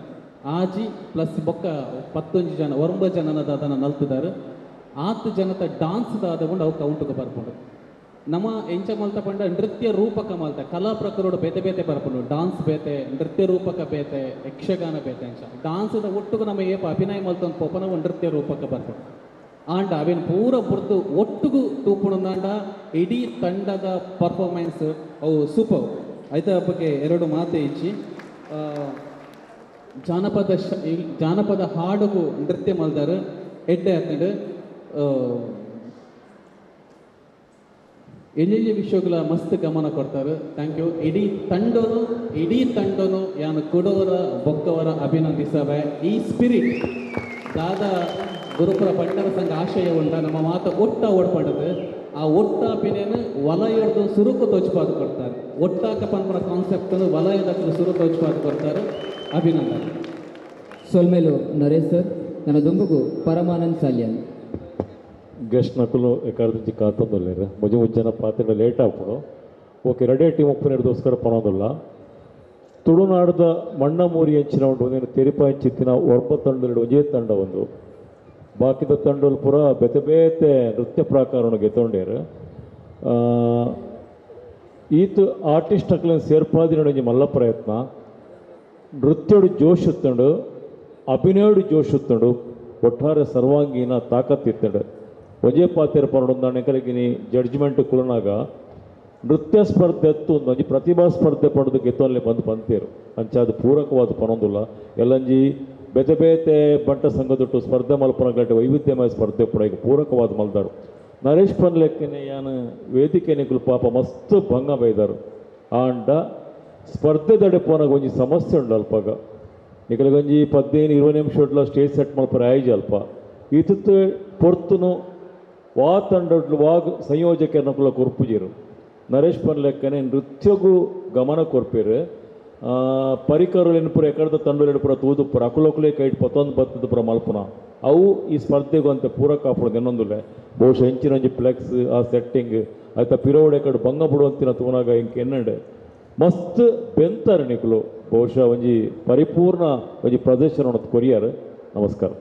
ಆಜಿ ಪ್ಲಸ್ ಬೊಕ್ಕ 11 ಜನ 9 ಜನನದ ಅದನ್ನು ನಲ್ತಿದ್ದಾರೆ. 10 ಜನದ ಡಾನ್ಸ್ ದಾದಕೊಂಡು ಅವು ಕೌಂಟ್ಗೆ ಬರ್ಕೊಂಡು ನಮ್ಮ ಎಂಚ ಮಲ್ತ ಪಂಡ ನೃತ್ಯ ರೂಪಕ ಮಲ್ತ ಕಲಾ ಪ್ರಕಾರೋಡು ಬೇತೆ ಬೇತೆ ಬರ್ಕೊಂಡು ಡಾನ್ಸ್ ಬೇತೆ ನೃತ್ಯ ರೂಪಕ ಬೇತೆ ಯಕ್ಷಗಾನ ಬೇತೆ ಅಂಚ ಡಾನ್ಸ್ದ ಒಟ್ಟಿಗೆ ನಮ್ಮ ಏಪ ಅಭಿನಯ ಮಲ್ತ ಒಂದು ಪೊಪನವು ನೃತ್ಯ ರೂಪಕ ಬರ್ಕೊಂಡು ಆಂಡ ಅವೇನು ಪೂರ ಬುರ್ದು ಒಟ್ಟಿಗೂ ತೂಪುಣಂದಾಂಡ ಇಡೀ ತಂಡದ ಪರ್ಫಾರ್ಮೆನ್ಸ್ ಅವು ಸೂಪರ್ ಆಯ್ತಾ. ಬಗ್ಗೆ ಎರಡು ಮಾತೆ ಇಚ್ಚಿ ಜಾನಪದ ಹಾಡುಗೂ ನೃತ್ಯ ಮಲ್ದಾರ ಎಡ್ಡೆ ಹಾಕೊಂಡು ಎಲ್ಲೆಲ್ಲಿ ವಿಷಯಗಳ ಮಸ್ತ್ ಗಮನ ಕೊಡ್ತಾರೆ. Thank you. ಇಡೀ ತಂಡನು ಯಾನು ಕೊಡೋರ ಬೊಕ್ಕವರ ಅಭಿನಂದಿಸವೆ. ಈ ಸ್ಪಿರಿಟ್ ದಾದ ಗುರುಪುರ ಪಟ್ಟಣ ಸಂಘ ಆಶಯ ಉಂಡ ನಮ್ಮ ಮಾತ ಒಟ್ಟ ಓಡ್ಪಡದು ಆ ಒಟ್ಟ ಪಿನೇನು ವಲಯದ್ದು ಸುರುಕು ತೋಚ್ಪಾದು ಕೊಡ್ತಾರೆ. ಒಟ್ಟಾಕ ಪನ್ಪರ ಕಾನ್ಸೆಪ್ಟನ್ನು ವಲಯದ ಸುರು ತೋಚ್ಪಾದು ಕೊಡ್ತಾರೆ. ಅಭಿನಂದನೆ. ಸೊಲ್ಮೇಲು ನರೇಶ್ ಸರ್ ನನ್ನ ದುಂಬುಗು ಪರಮಾನಂದ್ ಸಾಲ್ಯನ್ ಗೆಸ್ಟ್ ನಕಲು ಎಕಾರ್ದಿಂಚಿ ಕಾತಂದೊಲ್ಲೇರು ಮುಜನ ಪಾತ್ರೆ ಲೇಟ್ ಆಗ್ಬಿಡು ಓಕೆ ರೆಡಿ ಟೀಮ್ ಒಪ್ಪನೇರ್ದೋಸ್ಕರ ಪನೋದಿಲ್ಲ ತುಳುನಾಡದ ಮಣ್ಣಮೂರಿ ಹೆಂಚಿನ ಉಂಟು ಒಂದೇನು ತೆರಿಪಾಯಿ ಚಿತ್ತಿನ ಒರ್ಬ ತಂಡಗಳು ಒಂದೇ ತಂಡ ಒಂದು ಬಾಕಿದ ತಂಡಲು ಪೂರ ಬೇತೆ ಬೇತೆ ನೃತ್ಯ ಪ್ರಾಕಾರವನ್ನು ಗೆತ್ತೊಂಡೇರು ಈತು ಆರ್ಟಿಸ್ಟ್ ಅಕ್ಲೇನು ಸೇರ್ಪಾದಿನ ಮಲ್ಲ ಪ್ರಯತ್ನ ನೃತ್ಯಡು ಜೋಶ್ ಇತ್ತಂಡು ಅಭಿನಯಡು ಜೋಶ್ ಇತ್ತಂಡು ಒಟ್ಟಾರೆ ಸರ್ವಾಂಗೀನ ತಾಕತ್ತಿತ್ತಂಡು ಒಜೆ ಪಾತ್ರೆ ಪರಡೊಂದಾಣೆ ಕಲಗಿನಿ ಜಡ್ಜ್ಮೆಂಟ್ ಕುಲನಾಗ ನೃತ್ಯ ಸ್ಪರ್ಧೆ ಎತ್ತು ಒಂದೊಂಜಿ ಪ್ರತಿಭಾ ಸ್ಪರ್ಧೆ ಪಡೆದು ಗೆತ್ತಲ್ಲಿ ಬಂತೇರು ಅಂಚೆ ಅದು ಪೂರಕವಾದ ಪನೊಂದಿಲ್ಲ ಎಲ್ಲಂಜಿ ಬೇತೆ ಬೇತೆ ಬಂಟ ಸಂಘದೊಟ್ಟು ಸ್ಪರ್ಧೆ ಮಲ್ಪನ ಗಂಟೆ ವೈವಿಧ್ಯಮಯ ಸ್ಪರ್ಧೆ ಪಡ ಈಗ ಪೂರಕವಾದ ಮಲ್ದಾರು ನರೇಶ್ ಪನ್ಲೆಕ್ಕನೆ ಯಾನು ವೇದಿಕೆ ನಿಕುಲು ಪಾಪ ಮಸ್ತ್ ಭಂಗ ಬೈದಾರು ಆಂಡ ಸ್ಪರ್ಧೆ ದಡೆ ಪೋನಾಗ ಒಂಜಿ ಸಮಸ್ಯೆ ಉಂಡು ಅಲ್ಪಾಗ ನಿಕಲಗೊಂಜಿ 15-20 ನಿಮಿಷ ಸ್ಟೇಜ್ ಸೆಟ್ ಮಲ್ಪರ ಆಯ್ಜ ಅಲ್ಪ ಈತತ್ತು ಪೊರ್ತುನು ವಾ ತಂಡಡ್ಲು ವಾಗ ಸಂಯೋಜಕರನ್ನ ಕೊರ್ಪುಜಿರು ನರೇಶ್ ಪನ್ಲೆಕ್ಕನೆ ನೃತ್ಯಗೂ ಗಮನ ಕೊರ್ಪೇರು ಪರಿಕರಗಳು ಎನ್ಪುರ ಎಕಡದ ತಂಡಗಳು ಎನ್ಪುರ ತೂದುಪುರ ಅಕುಲಕುಲೇ ಕೈಟ್ ಪತ್ತೊಂದು ಬತ್ತದ ಪುರ ಮಲ್ಪುನ ಅವು ಈ ಸ್ಪರ್ಧೆಗೂ ಅಂತ ಪೂರಕ ಹಾಪುದು ಇನ್ನೊಂದುಲೆ ಬಹುಶಃ ಹೆಂಚಿನೊಂಜಿ ಫ್ಲೆಕ್ಸ್ ಆ ಸೆಟ್ಟಿಂಗ್ ಆಯ್ತಾ ಪಿರೋಡೆ ಕಡೆ ಭಂಗ ಬಿಡುವಂತಿನ ತೂನಾಗ ಇಂಕ ಎನ್ನಡೆ ಮಸ್ತ್ ಬೆಂತಾರೆ ನಿಕುಲು ಬಹುಶಃ ಒಂಜಿ ಪರಿಪೂರ್ಣ ಒಂಜಿ ಪ್ರದರ್ಶನ ಕೊರಿಯರ್. ನಮಸ್ಕಾರ.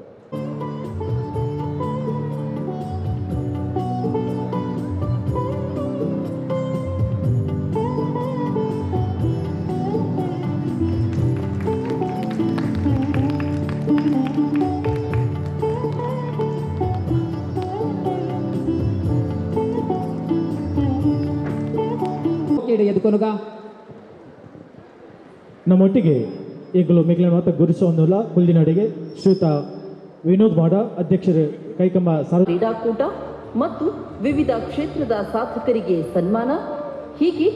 ಎದುಕೊನುಗ ನಮ್ಮೊಟ್ಟಿಗೆ ಈಗಲೂ ಮಿಗ್ಲ ಮಾತ ಗುರುಸೋನ್ನುಲ್ಲ ಕುಲ್ದಿನಡಿಗೆ ಶ್ರೀಯುತ ವಿನೋದ್ ಮಾಡ ಅಧ್ಯಕ್ಷರು ಕೈಕಂಬ ಕ್ರೀಡಾಕೂಟ ಮತ್ತು ವಿವಿಧ ಕ್ಷೇತ್ರದ ಸಾಧಕರಿಗೆ ಸನ್ಮಾನ ಹೀಗೆ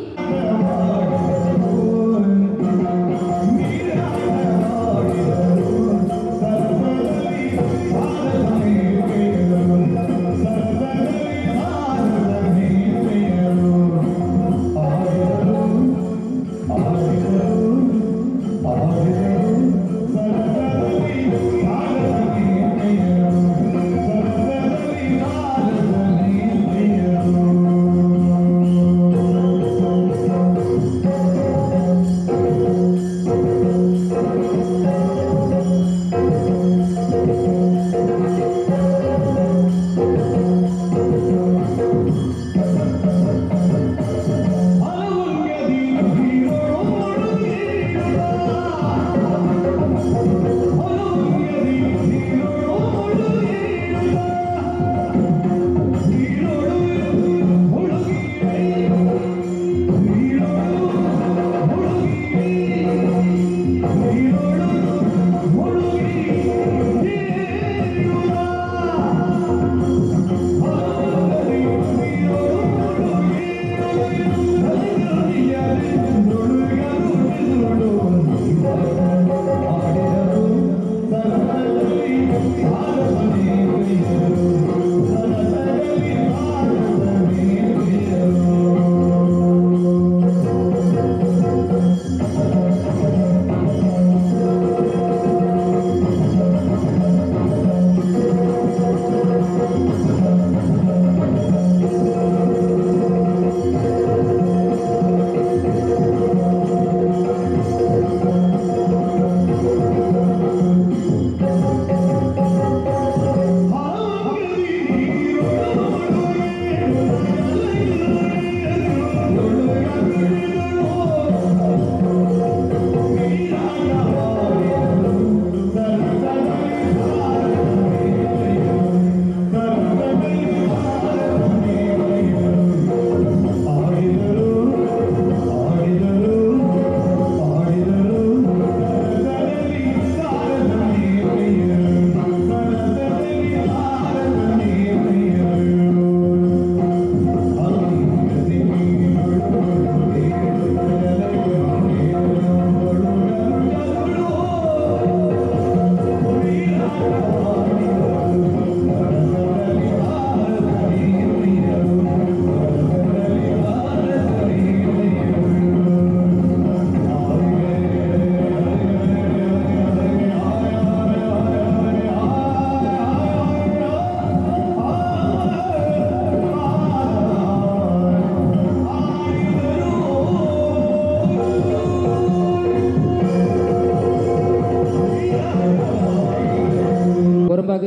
ಬರಬಾಗ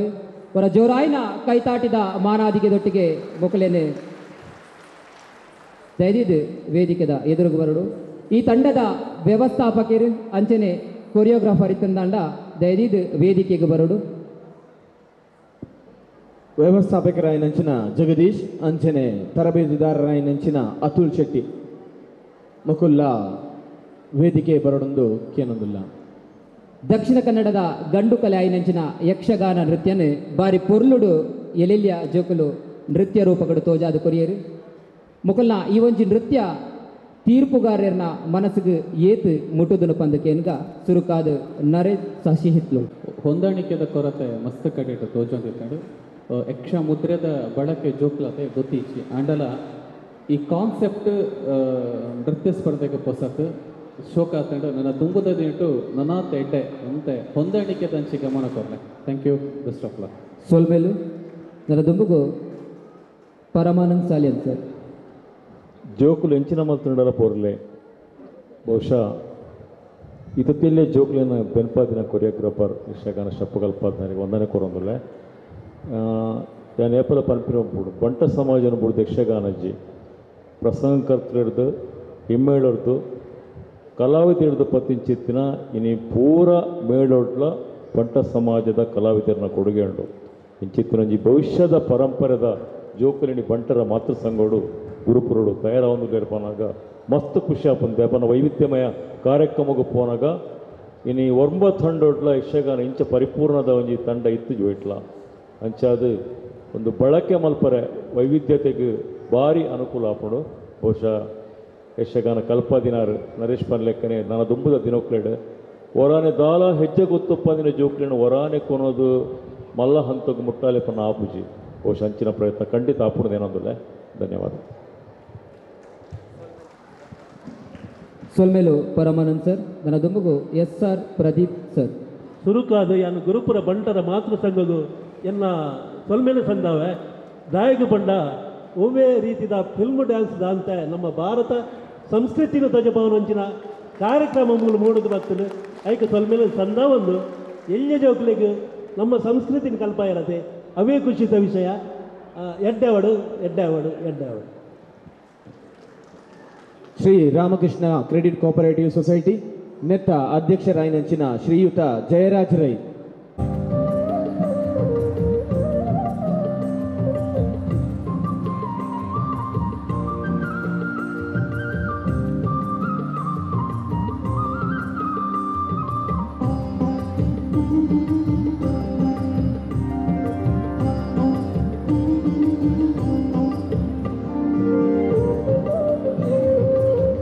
ಹೊರ ಜೋರಾಯಿನ ಕೈತಾಟಿದ ಮಾನಾದಿಗೆದೊಟ್ಟಿಗೆ ಮೊಕಲೇನೆ ದಯದಿದ್ದು ವೇದಿಕೆದ ಎದುರುಗು ಬರಡು ಈ ತಂಡದ ವ್ಯವಸ್ಥಾಪಕರು ಅಂಚನೆ ಕೊರಿಯೋಗ್ರಾಫರ್ ಇತ್ತಂದಾಂಡ ದಯದಿದ್ದು ವೇದಿಕೆಗೆ ಬರಡು ವ್ಯವಸ್ಥಾಪಕರಾಯನಂಚಿನ ಜಗದೀಶ್ ಅಂಚನೆ ತರಬೇತುದಾರರಾಯನಂಚಿನ ಅತುಲ್ ಶೆಟ್ಟಿ ಮಕುಲ್ಲ ವೇದಿಕೆ ಬರಡೊಂದು ಕೇನೊಂದುಲ್ಲ. ದಕ್ಷಿಣ ಕನ್ನಡದ ಗಂಡು ಕಲೆ ಆಯ್ನಂಚಿನ ಯಕ್ಷಗಾನ ನೃತ್ಯನ ಬಾರಿ ಪೊರ್ಲುಡು ಎಲೆಲ್ಯ ಜೋಕುಲು ನೃತ್ಯ ರೂಪಗಳು ತೋಜಾದು ಕೊರಿಯರು ಮುಕಲ್ನ ಈ ಒಂಜಿ ನೃತ್ಯ ತೀರ್ಪುಗಾರನ ಮನಸ್ಸಿಗೆ ಏತು ಮುಟ್ಟುದನು ಪಂದ ಕೇನ್ಗ ಸುರುಕಾದ ನರೆ ಸಸಿ ಹಿತ್ಲು ಹೊಂದಾಣಿಕೆದ ಕೊರತೆ ಮಸ್ತ್ ಕಡೆಟ ತೋಜೊಂದಿರ್ಕೊಂಡು ಯಕ್ಷ ಮುದ್ರೆದ ಬಳಕೆ ಜೋಕ್ಲತೆ ಗೊತ್ತೀಚಿ ಆಂಡಲ ಈ ಕಾನ್ಸೆಪ್ಟ್ ನೃತ್ಯ ಸ್ಪರ್ಧೆಗೆ ಪೊಸತ್ ಶೋಕ ತಂಡು ನನ್ನ ತುಂಬುದ ದಿಟ್ಟು ನನ್ನ ತೆಡ್ಡೆ ಅಂತೆ ಹೊಂದಾಣಿಕೆ ತಂಚಿ ಗಮನ ಕೊರ್ಲೆ. Thank you, best of luck. ಸೋಲ್ಮೇಲು ನನ್ನ ದುಂಬುಗು ಪರಮಾನಂದ್ ಸಾಲಿಯನ್ ಸರ್ ಜೋಕುಲು ಎಂಚಿನ ಮಲ್ತುಂಡಲ ಪೋರ್ಲೆ ಬಹುಶಃ ಇತತ್ತಿಲ್ಲೇ ಜೋಕುಲಿನ ಬೆನ್ಪಾದಿನ ಕೊರಿಯೋಗ್ರಾಫರ್ ಯಕ್ಷಗಾನ ಶಪ್ಪಗಲ್ಪಾದನರಿಗೆ ವಂದನೆ ಕೊರೊಂದುಲ್ಲೆ ಯಾನ್ ಏಪಲ ಪನ್ಪಿನ ಬುಡು ಬಂಟ ಸಮಾಜನ ಬುಡ್ದು ಯಕ್ಷಗಾನಜ್ಜಿ ಪ್ರಸಂಗಕರ್ತರು ಹಿಡ್ದು ಹಿಮ್ಮೇಳರ್ದು ಕಲಾವಿದ ಹಿಡ್ದು ಪತ್ತಿಂಚಿತ್ತಿನ ಇನಿ ಪೂರ ಮೇಳೊಡ್ಲ ಬಂಟ ಸಮಾಜದ ಕಲಾವಿದರನ್ನ ಕೊಡುಗೆ ಉಂಡು ಇಂಚಿತ್ತಿನಂಜಿ ಭವಿಷ್ಯದ ಪರಂಪರೆದ ಜೋಕುಲಿನಿ ಬಂಟರ ಮಾತೃ ಸಂಘಡು ಗುರುಪುರುಡು ತಯಾರವೊಂದು ಲೇರ್ಪನಾಗ ಮಸ್ತ್ ಖುಷಿ ಆಪನ್ ದೇಪನ ವೈವಿಧ್ಯಮಯ ಕಾರ್ಯಕ್ರಮಗೂ ಪೋನಾಗ ಇನಿ ಒರ್ಂಬ ತಂಡೊಡ್ಲ ಯಕ್ಷಗಾನ ಇಂಚ ಪರಿಪೂರ್ಣದ ಒಂಜಿ ತಂಡ ಇತ್ತು ಜೋಯಿಟ್ಲ ಅಂಚಾದು ಒಂದು ಬಳಕೆ ಮಲ್ಪರೆ ವೈವಿಧ್ಯತೆಗೆ ಭಾರಿ ಅನುಕೂಲ ಆಪಡು. ಬಹುಶಃ ಯಕ್ಷಗಾನ ಕಲ್ಪದಿನಾರು ನರೇಶ್ ಪನ್ಲೆಕ್ಕನೆ ನನ್ನ ದುಂಬುದ ದಿನೋಕ್ಲೇಡು ಒರಾನೆ ದಾಲ ಹೆಜ್ಜೆ ಗೊತ್ತುಪ್ಪಂದಿನ ಜೋಕ್ಲೇನು ಒರಾನೆ ಕೊನೋದು ಮಲ್ಲ ಹಂತಕ್ಕೆ ಮುಟ್ಟಾಲೆ ಪನ್ನ ಆಪುಜಿ ಬಹುಶಃ ಅಂಚಿನ ಪ್ರಯತ್ನ ಖಂಡಿತ ಆಪುಣದೇನೊಂದುಲ್ಲೆ. ಧನ್ಯವಾದ. ಸೋಲ್ಮೇಲು ಪರಮಾನಂದ್ ಸರ್ ನನ್ನ ದುಂಬುಗು SR ಪ್ರದೀಪ್ ಸರ್ ಸುರುಕಾದ ಯಾನು ಗುರುಪುರ ಬಂಟರ ಮಾತೃ ಸಂಘಗು ಎನ್ನ ಸೊಲ್ಮೇಲೆ ಸಂದವೆ ದಾಯಗ ಬಂಡ ಒವ್ವೇ ರೀತಿದ ಫಿಲ್ಮ್ ಡ್ಯಾನ್ಸ್ ದಾಂತೆ ನಮ್ಮ ಭಾರತ ಸಂಸ್ಕೃತಿನ ಧ್ವಜಭವನಂಚಿನ ಕಾರ್ಯಕ್ರಮಗಳು ಮೂಡುದು ಬರ್ತದೆ ಐಕ ಸೊಲ್ಮೇಲೆ ಸಂದ ಒಂದು ಎಲ್ಯ ಜೋಕ್ಲಿಗೆ ನಮ್ಮ ಸಂಸ್ಕೃತಿನ ಕಲ್ಪ ಇರತ್ತೆ ಅವೇ ಖುಷಿತ ವಿಷಯ. ಎಡ್ಡೆವಡು ಎಡ್ಡೆವಡು ಎಡ್ಡೆವಡು. Shri Ramakrishna credit cooperative society ನೆತ್ತ ಅಧ್ಯಕ್ಷರಾಯನಂಚಿನ ಶ್ರೀಯುತ ಜಯರಾಜ್ ರೈ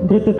ನೃತ್ಯ